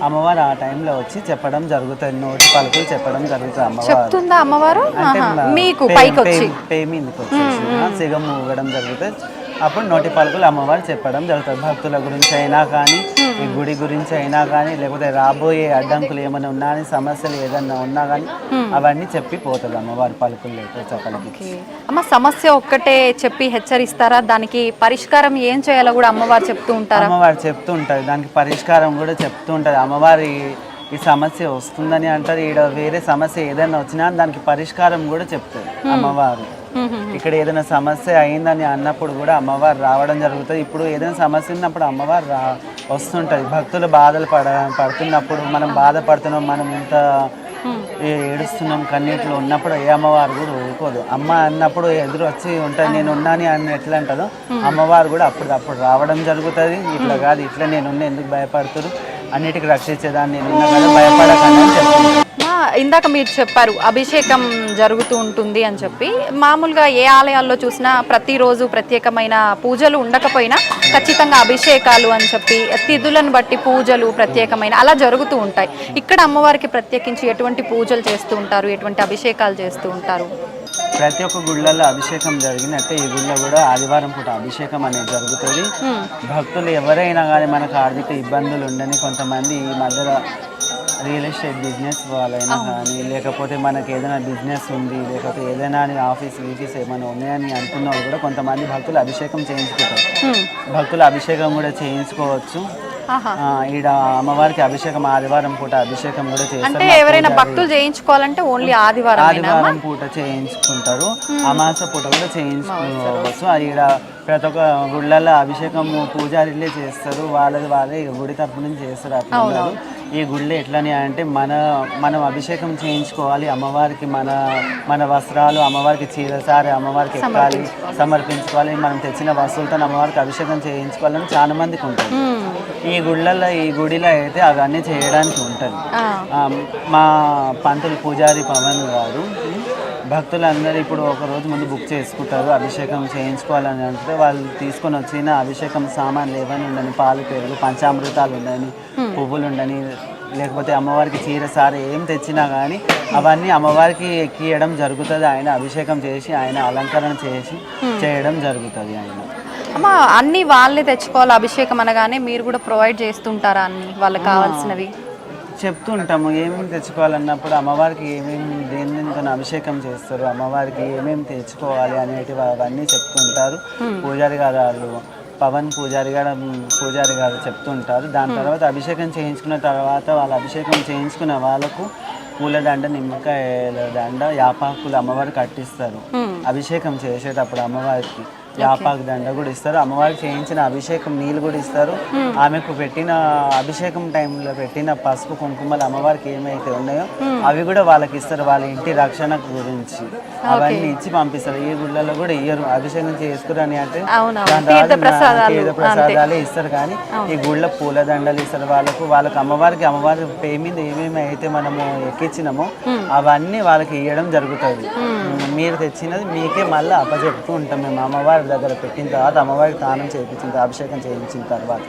అమ్మవారు ఆ టైంలో వచ్చి చెప్పడం జరుగుతుంది, నోటి పలుకులు చెప్పడం జరుగుతుంది. అమ్మవారు అంటే పేమిందుకు వచ్చేసి సిగం ఊగడం జరుగుతుంది. అప్పుడు నోటి పలుకులు అమ్మవారు చెప్పడం జరుగుతుంది. భక్తుల గురించి అయినా కానీ ఈ గుడి గురించి అయినా కానీ లేకపోతే రాబోయే అడ్డంకులు ఏమైనా ఉన్నా కానీ సమస్యలు ఏదన్నా ఉన్నా కానీ అవన్నీ చెప్పి పోతుంది అమ్మవారి పలుకులు చెప్పడానికి. అమ్మ సమస్య ఒక్కటే చెప్పి హెచ్చరిస్తారా, దానికి పరిష్కారం ఏం చేయాలో కూడా అమ్మవారు చెప్తూ ఉంటారు? అమ్మవారు చెప్తూ ఉంటుంది, దానికి పరిష్కారం కూడా చెప్తూ ఉంటుంది. అమ్మవారి ఈ సమస్య వస్తుందని అంటారు, ఈడ వేరే సమస్య ఏదైనా వచ్చినా దానికి పరిష్కారం కూడా చెప్తుంది అమ్మవారు. ఇక్కడ ఏదైనా సమస్య అయిందని అన్నప్పుడు కూడా అమ్మవారు రావడం జరుగుతుంది. ఇప్పుడు ఏదైనా సమస్య ఉన్నప్పుడు అమ్మవారు వస్తుంటుంది. భక్తులు బాధలు పడుతున్నప్పుడు మనం బాధపడుతున్నాం, మనం ఇంత ఏడుస్తున్నాం కన్నీటిలో ఉన్నప్పుడు ఏ అమ్మవారు కూడా ఊరుకోదు. అమ్మ అన్నప్పుడు ఎదురు వచ్చి ఉంటుంది, నేను ఉన్నాను అని ఎట్లా అంటుందో అమ్మవారు కూడా అప్పుడు రావడం జరుగుతుంది. ఇట్లా కాదు, ఇట్లా నేనున్నా, ఎందుకు భయపడుతురు, అన్నిటికీ రక్షించేదాన్ని నేనున్నా కదా, భయపడకండి అని చెప్తుంది. ఇందాక మీరు చెప్పారు అభిషేకం జరుగుతూ ఉంటుంది అని చెప్పి, మామూలుగా ఏ ఆలయాల్లో చూసినా ప్రతిరోజు ప్రత్యేకమైన పూజలు ఉండకపోయినా ఖచ్చితంగా అభిషేకాలు అని చెప్పి తిథులను బట్టి పూజలు ప్రత్యేకమైన అలా జరుగుతూ ఉంటాయి. ఇక్కడ అమ్మవారికి ప్రత్యేకించి ఎటువంటి పూజలు చేస్తూ ఉంటారు, ఎటువంటి అభిషేకాలు చేస్తూ ఉంటారు? ప్రతి ఒక్క గుళ్ళల్లో అభిషేకం జరిగినట్టే ఈ గుళ్ళో కూడా ఆదివారం పూట అభిషేకం అనేది జరుగుతుంది. భక్తులు ఎవరైనా కానీ మనకు ఆర్థిక ఇబ్బందులు ఉండని, కొంతమంది ఈ మధ్యలో రియల్ ఎస్టేట్ బిజినెస్ వాళ్ళైనా కానీ లేకపోతే మనకి ఏదైనా బిజినెస్ ఉంది లేకపోతే ఏదైనా ఆఫీస్ ఏమైనా ఉన్నాయని అనుకున్న వాళ్ళు కూడా కొంతమంది భక్తులు అభిషేకం చేయించుకుంటారు. భక్తులు అభిషేకం కూడా చేయించుకోవచ్చు. ఈడ అమ్మవారికి అభిషేకం ఆదివారం పూట అభిషేకం కూడా చేస్తారు. ఎవరైనా భక్తులు చేయించుకోవాలంటే ఓన్లీ ఆదివారం పూట చేయించుకుంటారు, అమాస పూట కూడా చేయించుకోవచ్చు. ఈడ ప్రతి ఒక్క గుళ్ళల్లో అభిషేకం పూజారిలే చేస్తారు, వాళ్ళే గుడి తరపు నుంచి చేస్తారు. అట్లా ఈ గుళ్ళు ఎట్లని అంటే మనం అభిషేకం చేయించుకోవాలి అమ్మవారికి, మన వస్త్రాలు అమ్మవారికి చీరసారి అమ్మవారికి ఎక్కాలి, సమర్పించుకోవాలి, మనం తెచ్చిన వస్తువులతో అమ్మవారికి అభిషేకం చేయించుకోవాలని చాలా మందికి ఉంటుంది. ఈ గుడిలో అయితే అవన్నీ చేయడానికి ఉంటుంది. మా పంతులు పూజారి పవన్ గారు భక్తులందరూ ఇప్పుడు ఒక రోజు ముందు బుక్ చేసుకుంటారు, అభిషేకం చేయించుకోవాలని అంటే వాళ్ళు తీసుకొని వచ్చిన అభిషేకం సామాన్లు ఏమైనా ఉండని, పాలు పెరుగు పంచామృతాలు ఉండని, పువ్వులు ఉండని, లేకపోతే అమ్మవారికి చీర సారి ఏం తెచ్చినా కానీ అవన్నీ అమ్మవారికి ఎక్కియడం జరుగుతుంది. ఆయన అభిషేకం చేసి ఆయన అలంకరణ చేసి చేయడం జరుగుతుంది. ఆయన అమ్మ అన్నీ వాళ్ళే తెచ్చుకోవాలి అభిషేకం అనగానే మీరు కూడా ప్రొవైడ్ చేస్తుంటారా అన్ని వాళ్ళకి కావాల్సినవి? చెప్తుంటాము, ఏమేమి తెచ్చుకోవాలన్నప్పుడు అమ్మవారికి దేనితో అభిషేకం చేస్తారు, అమ్మవారికి ఏమేమి తెచ్చుకోవాలి అనేటివి అవన్నీ చెప్తుంటారు. పూజారి గారు పవన్ పూజారి గారు చెప్తుంటారు. దాని తర్వాత అభిషేకం చేయించుకున్న తర్వాత వాళ్ళు అభిషేకం చేయించుకున్న వాళ్ళకు పూలదండ, నిమ్మకాయల దండ, యాపాకులు అమ్మవారికి కట్టిస్తారు. అభిషేకం చేసేటప్పుడు అమ్మవారికి యాపాకు దండ కూడా ఇస్తారు. అమ్మవారికి చేయించిన అభిషేకం నీళ్ళు కూడా ఇస్తారు. ఆమెకు పెట్టిన అభిషేకం టైంలో పెట్టిన పసుపు కుంకుమలు అమ్మవారికి ఏమైతే ఉన్నాయో అవి కూడా వాళ్ళకి ఇస్తారు, వాళ్ళ ఇంటి రక్షణ గురించి అవన్నీ ఇచ్చి పంపిస్తారు. ఈ గుళ్ళలో కూడా ఇయ్యరు, అభిషేకం చేసుకురని అంటే తీర్థ ప్రసాదాలే ఇస్తారు. కానీ ఈ గుళ్ళ పూల దండలు ఇస్తారు వాళ్ళకి అమ్మవారి పేరు మీద ఏమేమి అయితే మనము ఎక్కించినామో అవన్నీ వాళ్ళకి ఇవ్వడం జరుగుతుంది. మీరు తెచ్చినది మీకే మళ్ళీ అప్పచెప్తూ ఉంటాం మేము. అమ్మవారి దగ్గర పెట్టిన తర్వాత అమ్మవారికి తానం చేయించిన అభిషేకం చేయించిన తర్వాత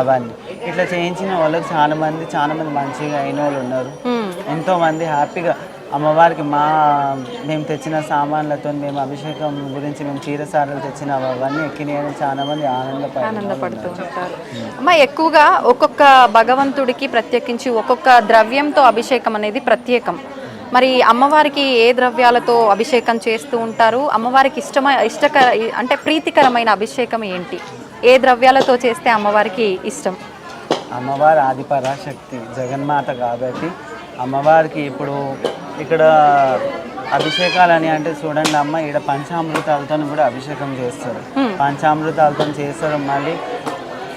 అవన్నీ ఇట్లా చేయించిన వాళ్ళకి చాలా మంది మంచిగా అయిన వాళ్ళు ఉన్నారు. ఎంతో మంది హ్యాపీగా అమ్మవారికి మేము తెచ్చిన సామాన్లతో మేము అభిషేకం గురించి మేము చీరసారలు తెచ్చిన అవన్నీ ఎక్కినాయని చాలా మంది ఆనందపడుతూ ఉంటారు. అమ్మ ఎక్కువగా ఒక్కొక్క భగవంతుడికి ప్రత్యేకించి ఒక్కొక్క ద్రవ్యంతో అభిషేకం అనేది ప్రత్యేకం. మరి అమ్మవారికి ఏ ద్రవ్యాలతో అభిషేకం చేస్తూ ఉంటారు? అమ్మవారికి అంటే ప్రీతికరమైన అభిషేకం ఏంటి? ఏ ద్రవ్యాలతో చేస్తే అమ్మవారికి ఇష్టం? అమ్మవారి ఆదిపరాశక్తి జగన్మాత కాబట్టి అమ్మవారికి ఇప్పుడు ఇక్కడ అభిషేకాలని అంటే చూడండి అమ్మ, ఇక్కడ పంచామృతాలతో కూడా అభిషేకం చేస్తారు. పంచామృతాలతో చేస్తారు. మళ్ళీ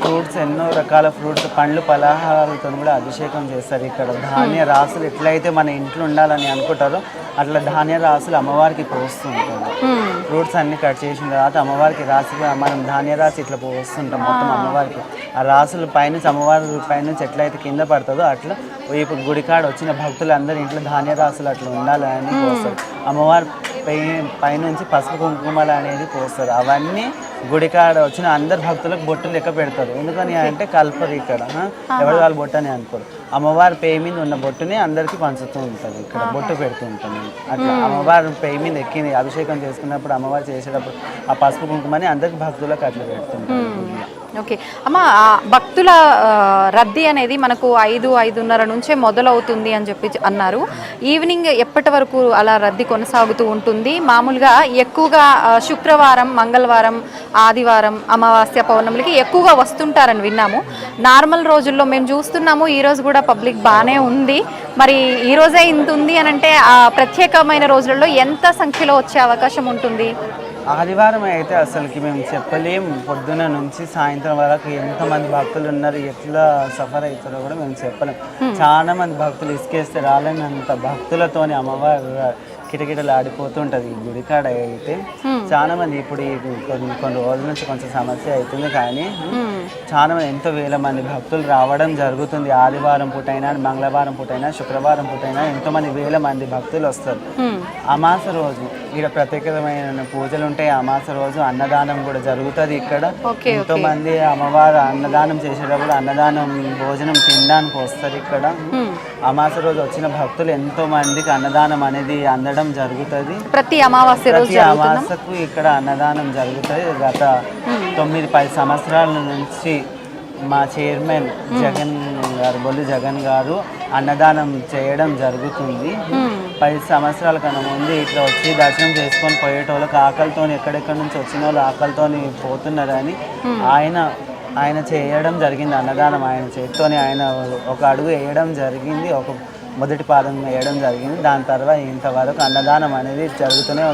ఫ్రూట్స్, ఎన్నో రకాల ఫ్రూట్స్, పండ్లు, పలహారాలతో కూడా అభిషేకం చేస్తారు. ఇక్కడ ధాన్య రాసులు ఎట్లయితే మన ఇంట్లో ఉండాలని అనుకుంటారో అట్లా ధాన్య రాసులు అమ్మవారికి పోస్తుంటారు. ఫ్రూట్స్ అన్ని కట్ చేసిన తర్వాత అమ్మవారికి రాసి మనం ధాన్య రాసి ఇట్లా పోస్తుంటాం మొత్తం అమ్మవారికి. ఆ రాసులు పైనుంచి అమ్మవారి పైనుంచి ఎట్లయితే కింద పడుతుందో అట్లా ఇప్పుడు గుడికాడ వచ్చిన భక్తులు అందరూ ఇంట్లో ధాన్య రాసులు అట్లా ఉండాలని పోస్తారు. అమ్మవారి పైనుంచి పసుపు కుంకుమలు అనేది పోస్తారు. అవన్నీ గుడికాడ వచ్చిన అందరు భక్తులకు బొట్టు లెక్క పెడతారు. ఎందుకని అంటే కల్పరు ఇక్కడ, ఎవరి వాళ్ళు బొట్టు అని అనుకోరు. అమ్మవారి పేయి మీద ఉన్న బొట్టుని అందరికి పంచుతూ ఉంటుంది. ఇక్కడ బొట్టు పెడుతూ ఉంటాను అట్లా. అమ్మవారి పేయి మీద ఎక్కి అభిషేకం చేసుకున్నప్పుడు అమ్మవారు చేసేటప్పుడు ఆ పసుపు కుంకుమని అందరికి భక్తులకు అట్లా పెడుతుంటారు. ఓకే అమ్మ, భక్తుల రద్దీ అనేది మనకు 5-5:30 నుంచే మొదలవుతుంది అని చెప్పి అన్నారు. ఈవినింగ్ ఎప్పటి వరకు అలా రద్దీ కొనసాగుతూ ఉంటుంది? మామూలుగా ఎక్కువగా శుక్రవారం, మంగళవారం, ఆదివారం, అమావాస్య, పౌర్ణమికి ఎక్కువగా వస్తుంటారని విన్నాము. నార్మల్ రోజుల్లో మేము చూస్తున్నాము, ఈరోజు కూడా పబ్లిక్ బాగానే ఉంది. మరి ఈ రోజే ఇంత ఉంది అని అంటే ఆ ప్రత్యేకమైన రోజులలో ఎంత సంఖ్యలో వచ్చే అవకాశం ఉంటుంది? ఆదివారం అయితే అసలుకి మేము చెప్పలేం. పొద్దున నుంచి సాయంత్రం వరకు ఎంతమంది భక్తులు ఉన్నారు, ఎట్లా సఫర్ అవుతారో కూడా మేము చెప్పలేం. చాలా మంది భక్తులు ఇసుకేస్తే రాలేనంత భక్తులతోని అమ్మవారు కిటకిటలు ఆడిపోతుంటది ఈ గుడికాడ. అయితే చాలా మంది ఇప్పుడు కొన్ని రోజుల నుంచి కొంచెం సమస్య అవుతుంది, కానీ చాలా మంది ఎంతో వేల మంది భక్తులు రావడం జరుగుతుంది. ఆదివారం పూటైనా, మంగళవారం పూటైనా, శుక్రవారం పూటైనా ఎంతో మంది వేల మంది భక్తులు వస్తారు. అమాస రోజు ఇక్కడ ప్రత్యేకమైన పూజలు ఉంటాయి. అమాస రోజు అన్నదానం కూడా జరుగుతుంది ఇక్కడ. ఎంతో మంది అమ్మవారు అన్నదానం చేసేటప్పుడు అన్నదానం భోజనం తినడానికి వస్తారు ఇక్కడ. అమాస రోజు వచ్చిన భక్తులు ఎంతో మందికి అన్నదానం అనేది అందడం జరుగుతుంది. ప్రతి అమావాస్యకు ఇక్కడ అన్నదానం జరుగుతుంది. గత 9-10 సంవత్సరాల నుంచి మా చైర్మన్ బొల్లి జగన్ గారు అన్నదానం చేయడం జరుగుతుంది. 10 సంవత్సరాల కన్నా ముందు ఇట్లా వచ్చి దర్శనం చేసుకొని పోయేటోళ్ళకి ఆకలితో ఎక్కడెక్కడి నుంచి వచ్చిన వాళ్ళు ఆకలితో పోతున్నారని ఆయన చేయడం జరిగింది. అన్నదానం ఆయన చేతితోని ఆయన ఒక అడుగు వేయడం జరిగింది, ఒక మొదటి పాదం వేయడం జరిగింది. దాని తర్వాత ఇంతవరకు అన్నదానం అనేది జరుగుతూనే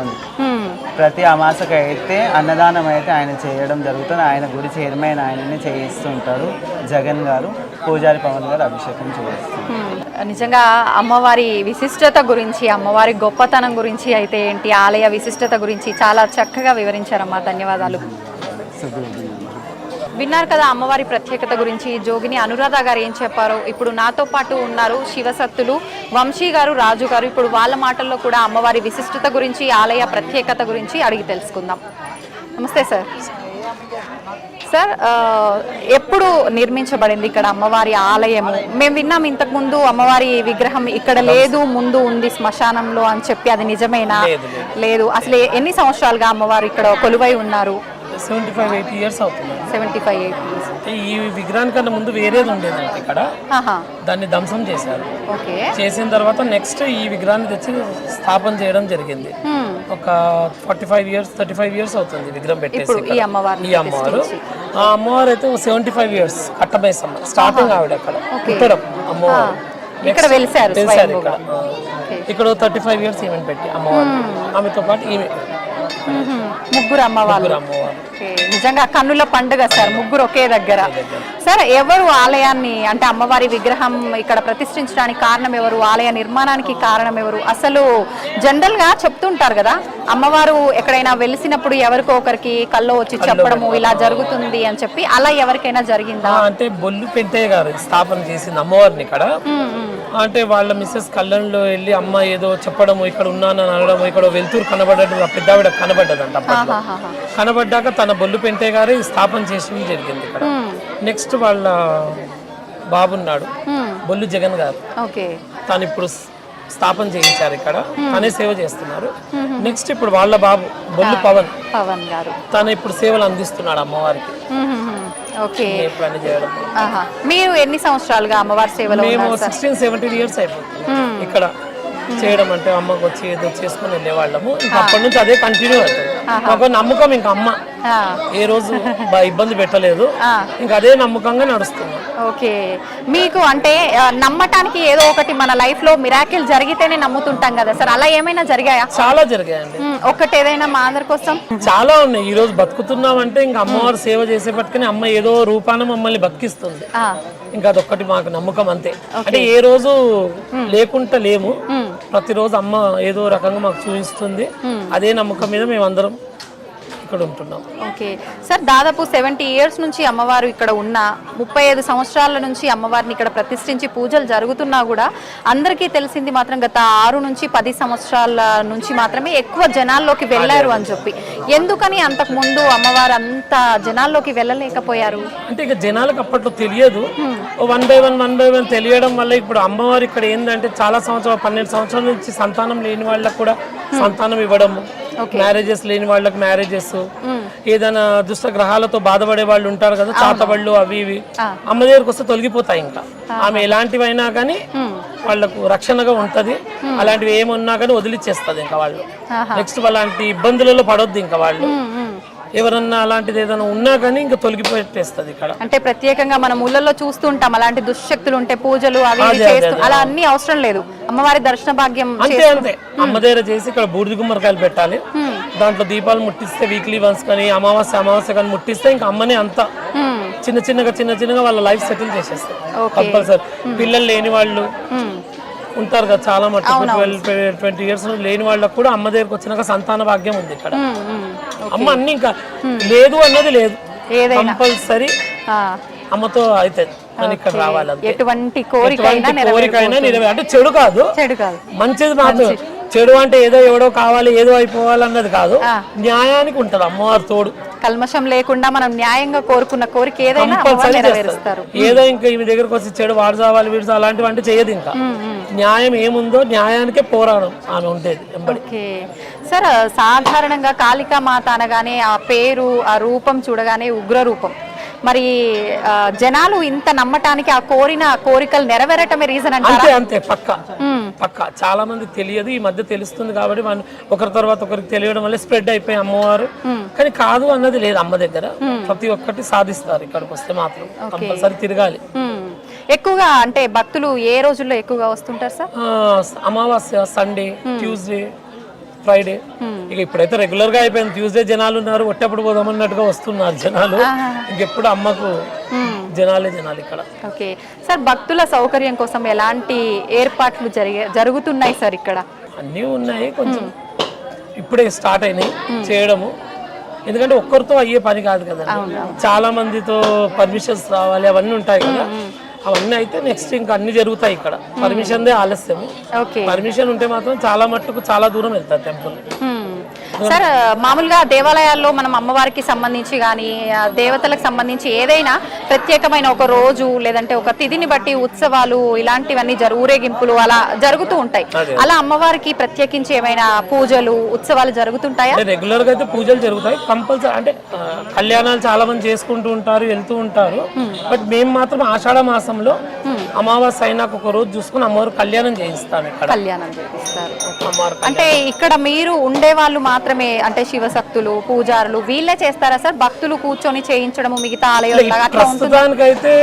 ఉంది. ప్రతి అమాసకు అయితే అన్నదానం అయితే ఆయన చేయడం జరుగుతుంది. ఆయన గుడి చైర్మన్ ఆయననే చేయిస్తుంటారు. జగన్ గారు, పూజారి పవన్ గారు అభిషేకం చేయిస్తారు. నిజంగా అమ్మవారి విశిష్టత గురించి, అమ్మవారి గొప్పతనం గురించి అయితే ఏంటి, ఆలయ విశిష్టత గురించి చాలా చక్కగా వివరించారమ్మా. ధన్యవాదాలు. విన్నారు కదా అమ్మవారి ప్రత్యేకత గురించి జోగిని అనురాధ గారు ఏం చెప్పారో. ఇప్పుడు నాతో పాటు ఉన్నారు శివసత్తులు వంశీ గారు, రాజు గారు. ఇప్పుడు వాళ్ళ మాటల్లో కూడా అమ్మవారి విశిష్టత గురించి, ఆలయ ప్రత్యేకత గురించి అడిగి తెలుసుకుందాం. నమస్తే సార్. సార్, ఎప్పుడు నిర్మించబడింది ఇక్కడ అమ్మవారి ఆలయము? మేము విన్నాం ఇంతకుముందు అమ్మవారి విగ్రహం ఇక్కడ లేదు, ముందు ఉంది శ్మశానంలో అని చెప్పి, అది నిజమేనా? లేదు. అసలు ఎన్ని సంవత్సరాలుగా అమ్మవారు ఇక్కడ కొలువై ఉన్నారు? 75-80 ఇయర్స్ అవుతుంది. 75-80 ఇయర్స్. ఈ విగ్రహానికన్నా ముందు వేరేది ఉండేదండి ఇక్కడ. దాన్ని ధ్వంసం చేశారు. చేసిన తర్వాత నెక్స్ట్ ఈ విగ్రహాన్ని తెచ్చి స్థాపన చేయడం జరిగింది. ఒక 35 ఇయర్స్ అవుతుంది విగ్రహం పెట్టేసి. ఈ అమ్మవారు ఆ అమ్మవారు అయితే 75 ఇయర్స్ కట్టబైసమ్మ స్టార్టింగ్ ఆవిడ అక్కడ పుట్టడం అమ్మవారు. ఇక్కడ వెలిసారు ఇక్కడ 35 ఇయర్స్ ఈవెంట్ పెట్టి అమ్మవారు. ఆమెతో పాటు ఈమె ముగ్గురు అమ్మవాళ్ళు. అమ్మవారు ఓకే, నిజంగా కన్నుల పండుగ సార్, ముగ్గురు ఒకే దగ్గర. సార్ ఎవరు ఆలయాన్ని అంటే అమ్మవారి విగ్రహం ఇక్కడ ప్రతిష్ఠించడానికి కారణం ఎవరు, ఆలయ నిర్మాణానికి కారణం ఎవరు? అసలు జనరల్ గా చెప్తుంటారు కదా, అమ్మవారు ఎక్కడైనా వెలిసినప్పుడు ఎవరికో ఒకరికి కల్లో వచ్చి చెప్పడము ఇలా జరుగుతుంది అని చెప్పి, అలా ఎవరికైనా జరిగిందా? అంటే బొల్లు పెంటయ్య గారు స్థాపన చేసింది అమ్మవారిని ఇక్కడ. అంటే వాళ్ళ మిస్సెస్ కళ్ళంలో వెళ్ళి అమ్మ ఏదో చెప్పడము, ఇక్కడ ఉన్నానని అనడము, ఇక్కడ వెలుతురు కనబడ్డట్టు పెద్దవిడ కనబడ్డదంట. అప్పట్లో కనబడ్డాక తన బొల్లు పెంటయ్య గారు స్థాపన చేసింది జరిగింది ఇక్కడ. నెక్స్ట్ వాళ్ళ బాబున్నాడు బొల్లు జగన్ గారు, తను ఇప్పుడు స్థాపన చేయించారు ఇక్కడ, తనే సేవ చేస్తున్నారు. నెక్స్ట్ ఇప్పుడు వాళ్ళ బాబు బొల్లు పవన్ గారు, తను ఇప్పుడు సేవలు అందిస్తున్నాడు అమ్మవారికి. మీరు ఎన్ని సంవత్సరాలుగా అమ్మవారి సేవలో? మేము 16-17 ఇయర్స్ అయిపోతుంది ఇక్కడ చేయడం. అంటే అమ్మకు వచ్చి ఏదో చేసుకుని వెళ్ళేవాళ్ళము. ఇంకా అప్పటి నుంచి అదే కంటిన్యూ అవుతుంది. మాకు నమ్మకం ఇంకా అమ్మ ఏ రోజు ఇబ్బంది పెట్టలేదు, ఇంకా అదే నమ్మకంగా నడుస్తుంది. ఓకే, మీకు అంటే నమ్మటానికి ఏదో ఒకటి మన లైఫ్ లో మిరాకిల్ జరిగితేనే నమ్ముతుంటాం కదా సార్, అలా ఏమైనా జరిగాయా? చాలా జరిగాయండి. ఒకటి ఏదైనా మా అందరి కోసం? చాలా ఉన్నాయి. ఈ రోజు బతుకుతున్నామంటే ఇంకా అమ్మవారు సేవ చేసేపట్టుకుని అమ్మ ఏదో రూపాన మమ్మల్ని బతికిస్తుంది. ఇంకా అదొక్కటి మాకు నమ్మకం అంతే. అంటే ఏ రోజు లేకుండా లేము, ప్రతిరోజు అమ్మ ఏదో రకంగా మాకు చూపిస్తుంది. అదే నమ్మకం మీద మేము అందరం ఇక్కడ ఉంటున్నాం. ఓకే సార్, దాదాపు 70 ఇయర్స్ నుంచి అమ్మవారు ఇక్కడ ఉన్న, 35 సంవత్సరాల నుంచి అమ్మవారిని ఇక్కడ ప్రతిష్ఠించి పూజలు జరుగుతున్నా కూడా అందరికీ తెలిసింది మాత్రం గత 6 నుంచి 10 సంవత్సరాల నుంచి మాత్రమే ఎక్కువ జనాల్లోకి వెళ్ళారు అని చెప్పి. ఎందుకని అంతకు ముందు అమ్మవారు అంత జనాల్లోకి వెళ్ళలేకపోయారు? అంటే ఇక జనాలకు అప్పట్లో తెలియదు, వన్ బై వన్ తెలియడం వల్ల ఇప్పుడు అమ్మవారు ఇక్కడ ఏంటంటే చాలా సంవత్సరాలు 12 సంవత్సరాల నుంచి సంతానం లేని వాళ్ళకు కూడా సంతానం ఇవ్వడము, మ్యారేజెస్ లేని వాళ్ళకి మ్యారేజెస్, ఏదైనా దుష్ట గ్రహాలతో బాధపడే వాళ్ళు ఉంటారు కదా, చాతబళ్ళు అవి ఇవి అమ్మ దగ్గరకు వస్తే తొలగిపోతాయి. ఇంకా ఆమె ఎలాంటివైనా కానీ వాళ్ళకు రక్షణగా ఉంటది. అలాంటివి ఏమున్నా కానీ వదిలిచ్చేస్తుంది ఇంకా వాళ్ళు. నెక్స్ట్ అలాంటి ఇబ్బందులలో పడొద్దు ఇంకా వాళ్ళు. ఎవరన్నా అలాంటిది ఏదైనా ఉన్నా కానీ ఇంకా తొలగిపోయేస్తుంది ఇక్కడ. అంటే ప్రత్యేకంగా మనం ఊళ్ళల్లో చూస్తుంటాం అలాంటి దుశ్శక్తులు ఉంటే పూజలు అవి అలా అన్ని అవసరం లేదు, అమ్మవారి దర్శన భాగ్యం అంతే. అమ్మ దగ్గర చేసి ఇక్కడ బూడిద గుమ్మడికాయలు పెట్టాలి, దాంట్లో దీపాలు ముట్టిస్తే వీక్లీ వన్స్ కానీ అమావాస్య కానీ ముట్టిస్తే ఇంకా అమ్మని అంతా చిన్న చిన్నగా వాళ్ళ లైఫ్ సెటిల్ చేసేస్తారు కంపల్సరీ. పిల్లలు లేని వాళ్ళు ఉంటారు కదా చాలా మటుకు, 12-20 ఇయర్స్ లేని వాళ్ళకు కూడా అమ్మ దగ్గరకు వచ్చినాక సంతాన భాగ్యం ఉంది ఇక్కడ. అమ్మ అన్ని ఇంకా లేదు అన్నది లేదు, కంపల్సరీ అమ్మతో అయితే ఇక్కడ రావాలి. ఎటువంటి కోరికైనా నెరవేరు. అంటే చెడు కాదు, మంచిది మాత్రం. చెడు అంటే ఏదో ఎవడో కావాలి ఏదో అయిపోవాలన్నది కాదు, న్యాయానికి ఉంటది అమ్మవారు తోడు. కల్మషం లేకుండా మనం న్యాయంగా కోరుకున్న కోరిక ఏదైనా నెరవేరుస్తారు. ఏదో ఇంకా ఈ దగ్గరకు వచ్చి చెడు వాడు చావాలి వీడు అలాంటివి అంటే చేయదు. ఇంకా న్యాయం ఏముందో న్యాయానికే పోరాడం ఆమె ఉండేది. సార్, సాధారణంగా కాళికా మాత అనగానే ఆ పేరు ఆ రూపం చూడగానే ఉగ్ర రూపం, మరి జనాలు ఇంత నమ్మటానికి ఆ కోరిన కోరికలు నెరవేరటమే రీజన్ అంటే? అంతే పక్క చాలా మంది తెలియదు, ఈ మధ్య తెలుస్తుంది కాబట్టి మనం ఒకరి తర్వాత ఒకరికి తెలియడం వల్ల స్ప్రెడ్ అయిపోయి అమ్మవారు. కానీ కాదు అన్నది లేదు, అమ్మ దగ్గర ప్రతి ఒక్కటి సాధిస్తారు. ఇక్కడికి వస్తే మాత్రం కంపల్సరీ తిరగాలి. ఎక్కువగా అంటే భక్తులు ఏ రోజుల్లో ఎక్కువగా వస్తుంటారు సార్? అమావాస్య, సండే, ట్యూస్డే, ఫ్రైడే. ఇక ఇప్పుడైతే రెగ్యులర్ గా అయిపోయింది. ట్యూస్డే జనాలు ఉన్నారు, ఒట్టప్పుడు పోదామన్నట్టుగా వస్తున్నారు జనాలు. ఇంకెప్పుడు అమ్మకు జనాలు ఇక్కడ. ఓకే సార్, భక్తుల సౌకర్యం కోసం ఎలాంటి ఏర్పాట్లు జరుగుతున్నాయి సార్ ఇక్కడ? అన్నీ ఉన్నాయి, కొంచెం ఇప్పుడే స్టార్ట్ అయినాయి చేయడము. ఎందుకంటే ఒక్కరితో అయ్యే పని కాదు కదా, చాలా మందితో పర్మిషన్స్ రావాలి, అవన్నీ ఉంటాయి కదా. అవన్నీ అయితే నెక్స్ట్ ఇంకా అన్ని జరుగుతాయి ఇక్కడ. పర్మిషన్ దే ఆలస్యం, పర్మిషన్ ఉంటే మాత్రం చాలా మట్టుకు చాలా దూరం వెళ్తారు టెంపుల్. సార్, మామూలుగా దేవాలయాల్లో మనం అమ్మవారికి సంబంధించి కానీ దేవతలకు సంబంధించి ఏదైనా ప్రత్యేకమైన ఒక రోజు లేదంటే ఒక తిథిని బట్టి ఉత్సవాలు ఇలాంటివన్నీ ఊరేగింపులు అలా జరుగుతూ ఉంటాయి. అలా అమ్మవారికి ప్రత్యేకించి ఏమైనా పూజలు ఉత్సవాలు జరుగుతుంటాయా? రెగ్యులర్ గా అయితే పూజలు జరుగుతాయి కంపల్సరీ. అంటే కళ్యాణాలు చాలా మంది చేసుకుంటూ ఉంటారు, వెళ్తూ ఉంటారు. బట్ మేము మాత్రం ఆషాఢ మాసంలో అమావాస్య అయినాక ఒక రోజు చూసుకుని అమ్మవారు కళ్యాణం చేయిస్తాం. ఇక్కడ కళ్యాణం చేయిస్తారు. అంటే ఇక్కడ మీరు ఉండే వాళ్ళు మాత్రమే అంటే శివశక్తులు పూజారులు వీళ్ళే చేస్తారా సార్? భక్తులు కూర్చొని చేయించడము మిగతా ఆలయాలు? ప్రస్తుతానికైతే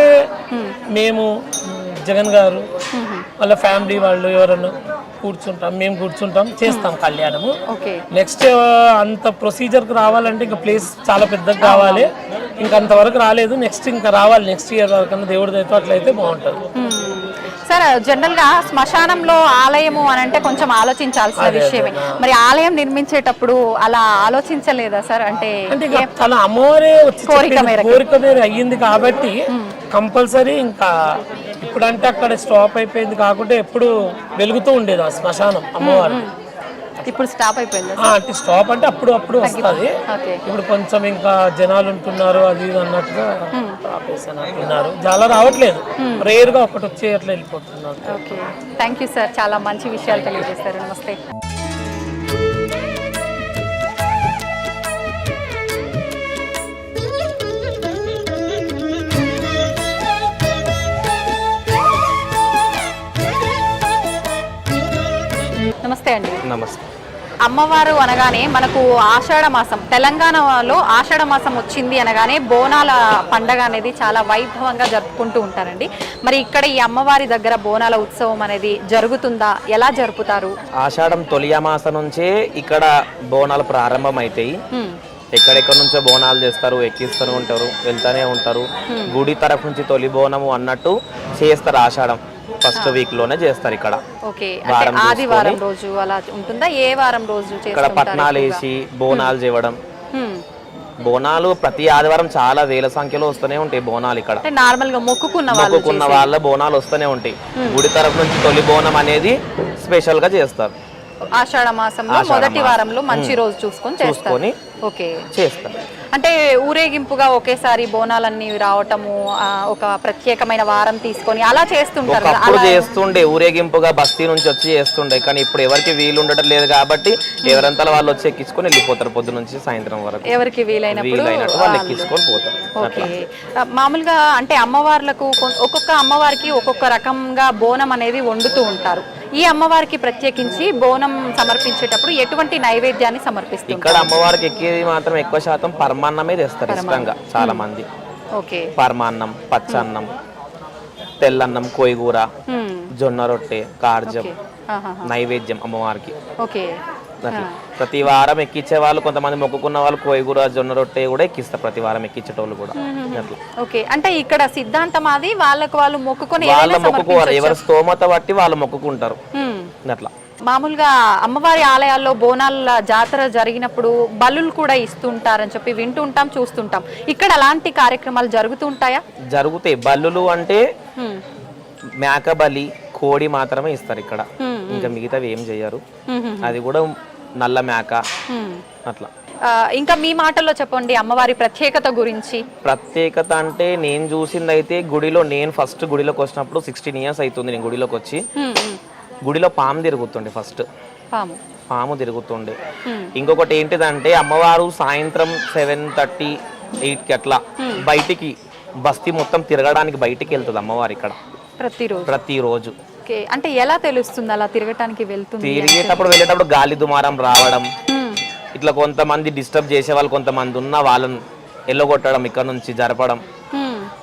మేము జగన్ గారు వాళ్ళ ఫ్యామిలీ వాళ్ళు ఎవరన్నా కూర్చుంటాం, మేము కూర్చుంటాం, చేస్తాం కళ్యాణము. ఓకే. నెక్స్ట్ అంత ప్రొసీజర్కి రావాలంటే ఇంకా ప్లేస్ చాలా పెద్దగా కావాలి. ఇంకా అంతవరకు రాలేదు. నెక్స్ట్ ఇంకా రావాలి, నెక్స్ట్ ఇయర్ వరకు దేవుడి దయతో అట్లయితే బాగుంటుంది. సార్ జనరల్గా శ్మశానంలో ఆలయము అని అంటే కొంచెం ఆలోచించాల్సిన విషయమే. మరి ఆలయం నిర్మించేటప్పుడు అలా ఆలోచించలేదా సార్? అంటే తన అమ్మవారే వచ్చి కోరిక మేర అయ్యింది కాబట్టి కంపల్సరీ. ఇంకా ఇప్పుడంటే అక్కడ స్టాప్ అయిపోయింది కాకుండా ఎప్పుడు వెలుగుతూ ఉండేది ఆ శ్మశానం అమ్మవారు. ఇప్పుడు స్టాప్ అయిపోయింది అంటే స్టాప్ అంటే అప్పుడు వస్తుంది. ఇప్పుడు కొంచెం ఇంకా జనాలు ఉంటున్నారు అది ఇది అన్నట్టుగా ఆపేసారు. చాలా రావట్లేదు, రేర్ గా ఒకటి వచ్చి అట్లా వెళ్ళిపోతున్నారు. ఓకే, థ్యాంక్ యూ సార్, చాలా మంచి విషయాలు తెలియజేస్తారు. నమస్తే. నమస్తే అండి. నమస్తే. అమ్మవారు అనగానే మనకు ఆషాఢ మాసం, తెలంగాణలో ఆషాఢ మాసం వచ్చింది అనగానే బోనాల పండగ అనేది చాలా వైభవంగా జరుపుకుంటూ ఉంటారండి. మరి ఇక్కడ ఈ అమ్మవారి దగ్గర బోనాల ఉత్సవం అనేది జరుగుతుందా? ఎలా జరుపుతారు? ఆషాఢం తొలి అమాస నుంచే ఇక్కడ బోనాలు ప్రారంభం అవుతాయి. ఎక్కడెక్కడ నుంచో బోనాలు చేస్తారు, ఎక్కిస్తూనే ఉంటారు, వెళ్తూనే ఉంటారు. గుడి తరఫు నుంచి తొలి బోనము అన్నట్టు చేస్తారు. ఆషాఢం ఫస్ట్ వీక్ లోనే చేస్తారు ఇక్కడ. ఓకే, అంటే ఆదివారం రోజు అలా ఉంటుందా? ఏ వారం రోజు ఇక్కడ పట్నాలు వేసి బోనాలు చేయడం. బోనాలు ప్రతి ఆదివారం చాలా వేల సంఖ్యలో వస్తూనే ఉంటాయి బోనాలు ఇక్కడ. నార్మల్ గా మొక్కుకున్న వాళ్ళ బోనాలు వస్తూనే ఉంటాయి. గుడి తరఫు నుంచి తొలి బోనం అనేది స్పెషల్ గా చేస్తారు. ఆషాఢ మాసంలో మొదటి వారంలో మంచి రోజు చూసుకొని ఓకే చేస్తారు. అంటే ఊరేగింపుగా ఒకేసారి బోనాలన్నీ రావటము, ఒక ప్రత్యేకమైన వారం తీసుకొని అలా చేస్తుంటారు. అప్పుడు చేస్తుండే ఊరేగింపుగా బస్తీ నుంచి వచ్చి చేస్తుండే, కానీ ఇప్పుడు ఎవరికి వీలు ఉండటం లేదు కాబట్టి ఎవరంతా వాళ్ళు వచ్చి ఎక్కించుకొని వెళ్ళిపోతారు. పొద్దు నుంచి సాయంత్రం వరకు ఎవరికి వీలైనప్పుడు వాళ్ళు ఎక్కించుకొని పోతారు. ఓకే, మామూలుగా అంటే అమ్మవార్లకు ఒక్కొక్క అమ్మవారికి ఒక్కొక్క రకంగా బోనం అనేది వండుతూ ఉంటారు. ఈ అమ్మవారికి ప్రత్యేకించి బోనం సమర్పించేటప్పుడు ఎటువంటి నైవేద్యాన్ని సమర్పిస్తారు? ఇక్కడ అమ్మవారికి ఎక్కేది మాత్రం ఎక్కువ శాతం పరమాన్నమే తెస్తారు ఇష్టంగా చాలా మంది. ఓకే, పరమాన్నం, పచ్చన్నం, తెల్లన్నం, కోయిగూర, జొన్న రొట్టె, కార్జం నైవేద్యం అమ్మవారికి. ఓకే, ప్రతి వారం ఎక్కించే వాళ్ళు కొంతమంది మొక్కుకున్న వాళ్ళు కోయిగూర, జొన్న రొట్టె కూడా ఎక్కిస్తారు ప్రతి వారం ఎక్కించేటోళ్ళు కూడా. ఓకే, అంటే ఇక్కడ సిద్ధాంతం అది వాళ్ళకు వాళ్ళు మొక్కుకొని మొక్కుకోవాలి, ఎవరి స్తోమత బట్టి వాళ్ళు మొక్కుకుంటారు అట్లా. మామూలుగా అమ్మవారి ఆలయాల్లో బోనాల జాతర జరిగినప్పుడు బలులు కూడా ఇస్తుంటారని చెప్పి వింటుంటాం, చూస్తుంటాం. ఇక్కడ అలాంటి కార్యక్రమాలు జరుగుతూ ఉంటాయా? జరుగుతాయి. బల్లులు అంటే మేక బలి, కోడి మాత్రమే ఇస్తారు ఇక్కడ. ఇంకా మిగతావి ఏం చెయ్యరు. అది కూడా నల్ల మేక అట్లా. ఇంకా మీ మాటల్లో చెప్పండి అమ్మవారి ప్రత్యేకత గురించి. ప్రత్యేకత అంటే నేను చూసింది అయితే గుడిలో, నేను ఫస్ట్ గుడిలోకి వచ్చినప్పుడు 16 years అవుతుంది నేను గుడిలోకి వచ్చి. గుడిలో పాము తిరుగుతుండే, ఫస్ట్ పాము తిరుగుతుండే. ఇంకొకటి ఏంటిదంటే అమ్మవారు సాయంత్రం 7:30, 8కి అట్లా బయటికి బస్తీ మొత్తం తిరగడానికి బయటికి వెళ్తుంది అమ్మవారు ఇక్కడ ప్రతిరోజు. అంటే ఎలా తెలుస్తుంది అలా తిరగటానికి వెళ్తుంది? వెళ్ళేటప్పుడు గాలి దుమారం రావడం, ఇట్లా కొంతమంది డిస్టర్బ్ చేసే వాళ్ళు కొంతమంది ఉన్న వాళ్ళని ఎల్లగొట్టడం, ఇక్కడ నుంచి జరపడం,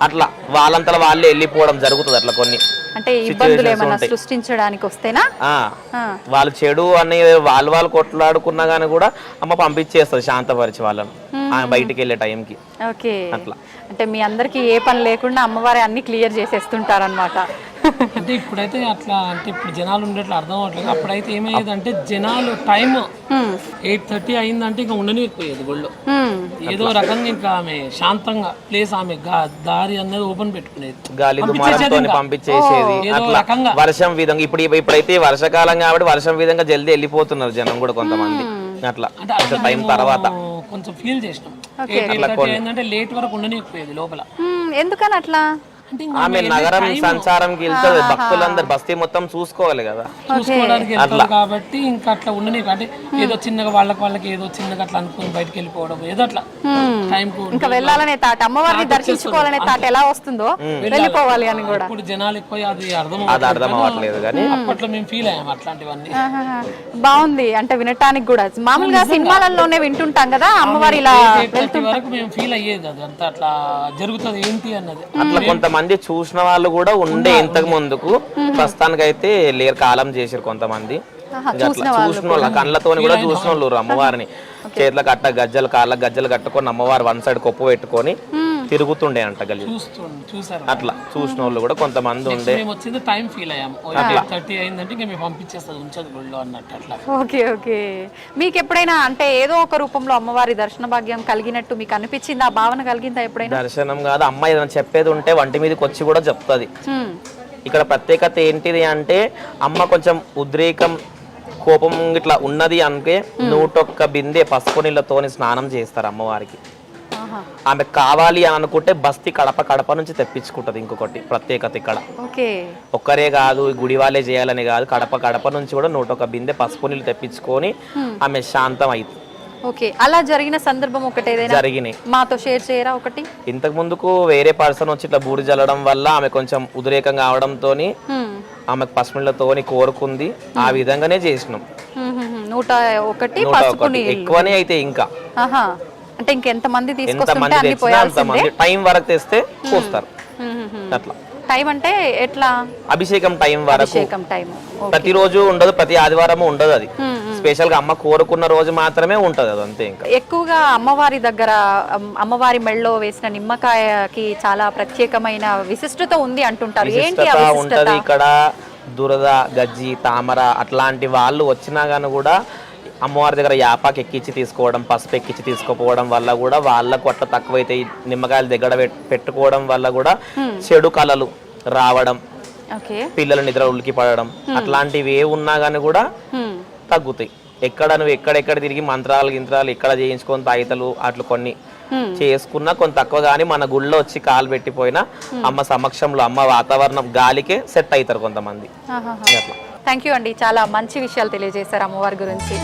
అట్లా వాళ్ళంతా వాళ్ళే వెళ్ళిపోవడం జరుగుతుంది. అట్లా కొన్ని అంటే ఇబ్బందులు ఏమైనా సృష్టించడానికి వస్తేనా వాళ్ళు చెడు అని వాళ్ళు కొట్లాడుకున్నా గానీ కూడా అమ్మ పంపించేస్తుంది శాంతపరిచి వాళ్ళని బయటికి వెళ్ళే టైంకి. ఓకే, అట్లా. అంటే మీ అందరికి ఏ పని లేకుండా అమ్మవారి అన్ని క్లియర్ చేసేస్తుంటారన్నమాట. అంటే ఇప్పుడైతే అట్లా, అంటే ఇప్పుడు జనాలు ఉండేట్లు అర్థం అవట్లేదు. అప్పుడైతే ఏమయ్యేది అంటే జనాలు టైం 8:30 అయిందంటే ఇంకా ఉండనిపోయేది గుళ్ళో. ఏదో రకంగా ఇంకా ఆమె శాంతంగా ప్లేస్, ఆమె దారి అనేది ఓపెన్ పెట్టుకునేది, గాలి దుమారంతో పంపించేసేది. అట్లా వర్షం విధంగా ఇప్పుడైతే వర్షాకాలం కాబట్టి వర్షం విధంగా జల్దీ వెళ్ళిపోతున్నారు జనం కూడా కొంతమంది. అట్లా టైం తర్వాత కొంచెం ఫీల్ చేసినాం. 8:30 ఏంటంటే లేట్ వరకు ఉండనిపోయేది లోపల. ఎందుకని అట్లా? ఆమె నగరం సంచారంకి వెళ్తుంది, భక్తులందరూ బస్తీ మొత్తం చూసుకోవాలి కదా, చూసుకోవడానికి వెళ్తారు కాబట్టి ఇంకా అట్లా ఉండని. అంటే ఏదో చిన్నగా వాళ్ళకి ఏదో చిన్నగా అట్లా అనుకుని బయటకు వెళ్ళిపోవడం, ఏదో అట్లా టైం కు ఇంకా వెళ్ళాలనే తాట, అమ్మవారిని దర్శించుకోవాలనే తాట ఎలా వస్తుందో వెళ్ళిపోవాలి అని కూడా. ఇప్పుడు జనాలు ఎక్కువ అది అర్థం అవ్వట్లేదు కానీ అప్పట్లో మేము ఫీల్ అయ్యాం అట్లాంటివన్నీ. బాగుంది, అంటే వినటానికి కూడా. మామూలుగా సినిమాలలోనే వింటుంటాం కదా అమ్మవారి ఇలా వరకు మేము ఫీల్ అయ్యేది, అది అంతా అట్లా జరుగుతుంది ఏంటి అన్నది. అట్లా కొంతమంది కొంతమంది చూసిన వాళ్ళు కూడా ఉండే ఇంతకు ముందుకు, ప్రస్తుతానికైతే లేరు, కాలం చేసారు కొంతమంది. చూసిన వాళ్ళు కళ్ళతో కూడా చూసిన వాళ్ళు అమ్మవారిని చేతులకు అట్ట గజ్జలు, కాళ్ళ గజ్జలు కట్టుకొని అమ్మవారు వన్ సైడ్ కొప్పు పెట్టుకొని తిరుగుతుండే అంట గలి. అట్లా చూసిన వాళ్ళు కూడా కొంతమంది ఉండే. టైం ఫీల్ అయ్యాము 30 అయిందంటే ఇంకా మేము పంపించేస్తుంది ఉంచదు గుళ్ళో అన్నట్టు అట్లా. Okay okay. మీకు ఎప్పుడైనా అంటే ఏదో ఒక రూపంలో అమ్మవారి దర్శన భాగ్యం కలిగినట్టు మీకు అనిపించింది, ఆ భావన కలిగిందా ఎప్పుడైనా? దర్శనం కాదు, అమ్మ ఏదైనా చెప్పేది ఉంటే వంటి మీదకి వచ్చి కూడా చెప్తుంది. ఇక్కడ ప్రత్యేకత ఏంటిది అంటే అమ్మ కొంచెం ఉద్రేకం, కోపం ఇట్లా ఉన్నది అంటే 101 బిందె పసుపు నీళ్ళతోని స్నానం చేస్తారు అమ్మవారికి. ఆమె కావాలి అని అనుకుంటే బస్తి కడప నుంచి తెప్పించుకుంటది. ఇంకొకటి ప్రత్యేకత ఇక్కడ ఒక్కరే కాదు, గుడి వాళ్ళే చేయాలని కాదు, కడప నుంచి కూడా 101 బిందె పసుపు నీళ్ళు తెప్పించుకొని ఆమె శాంతం అయింది. ఓకే, అలా జరిగిన సందర్భం ఒకటి ఏదైనా జరిగినాయి మాతో షేర్ చేయరా ఒకటి? ఇంతకు ముందుకు వేరే పర్సన్ వచ్చి ఇట్లా బూడి జల్లడం వల్ల ఆమె కొంచెం ఉద్రేకం కావడంతో ఆమెకు పసుపులతోని కోరుకుంది, ఆ విధంగానే చేసినాం. 101 ఎక్కువనే అయితే ఇంకా అంటే ఇంకెంత మంది అంతమంది టైం వరకు తెస్తే పోస్తారు. అట్లా టైం అంటే ఎట్లా? అభిషేకం టైం వరకు ప్రతిరోజు ఉండదు, ప్రతి ఆదివారం ఉండదు. అది స్పెషల్ గా అమ్మ కోరుకున్న రోజు మాత్రమే ఉంటది. అది అంతే. ఇంకా ఎక్కువగా అమ్మవారి దగ్గర అమ్మవారి మెళ్ళలో వేసిన నిమ్మకాయకి చాలా ప్రత్యేకమైన విశిష్టత ఉంది అంటుంటారు. ఏంటి ఆ విశిష్టత? ఉంటది ఇక్కడ. దురద, గజ్జి, తామర అట్లాంటి వాళ్ళు వచ్చినా గానీ కూడా అమ్మవారి దగ్గర యాపాకి ఎక్కించి తీసుకోవడం, పసుపు ఎక్కించి తీసుకోపోవడం వల్ల కూడా వాళ్ళకు అట్లా తక్కువైతే నిమ్మకాయలు దగ్గర పెట్టుకోవడం వల్ల కూడా చెడు కళలు రావడం, పిల్లలు నిద్ర ఉలికి పడడం అట్లాంటివి ఏ ఉన్నా గానీ కూడా తగ్గుతాయి. నువ్వు ఎక్కడెక్కడ తిరిగి మంత్రాలు గింత్రాలు ఎక్కడ చేయించుకొని తాయితలు అట్లు కొన్ని చేసుకున్నా కొంత తక్కువ, కానీ మన గుళ్ళో వచ్చి కాలు పెట్టిపోయినా అమ్మ సమక్షంలో అమ్మ వాతావరణం గాలికే సెట్ అవుతారు కొంతమంది. థ్యాంక్ యూ అండి, చాలా మంచి విషయాలు తెలియజేశారు అమ్మవారి గురించి.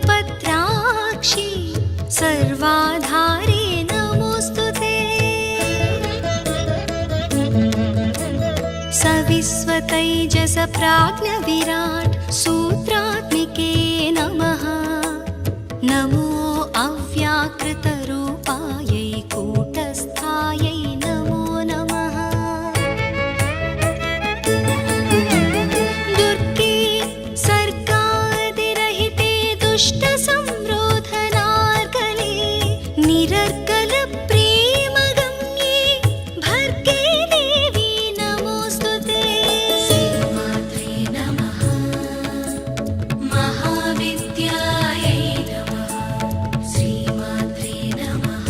कमलपत्राक्षी सर्वाधारे नमोस्तुते। सविस्वतैजस प्राज्ञ विराट सूत्रात्मिके नमः। नमो अव्याकृत रूपायै कूटस्थायै नमो नमः। दुर्गे सर्गादिरहिते दुष्ट संरोधनार्कले निरर्कल प्रेमगम्ये भर्गे देवी नमोस्तुते। श्रीमात्रे नमः। महाविद्यायै नमः। श्रीमात्रे नमः।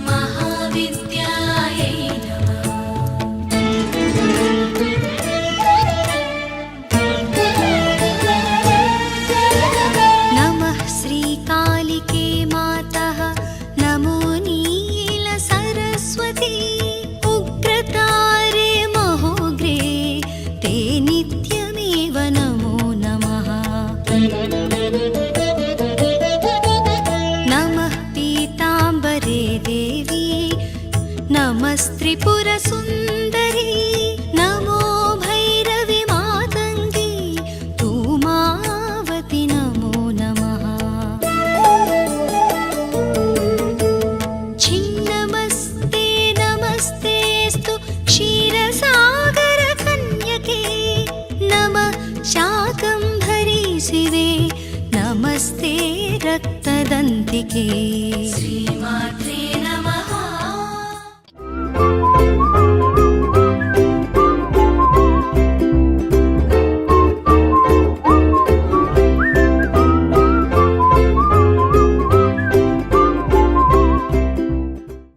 महाविद्यायै नमः। नमः श्रीकालिके मातः। नमो नील सरस्वती। उग्रतारे महोग्रे ते नित्यमेव नमो नमः। नमः पीताम्बरे देवी। नमस्त्रिपुरसुन्दरी। नमो भैरवि मातङ्गी धूमावति नमो नमः। छिन्नमस्ते नमस्तेऽस्तु क्षीरसागरकन्यके। नमः शाकम्भरी शिवे। नमस्ते रक्तदन्तिके। श्रीमात्रे नमः।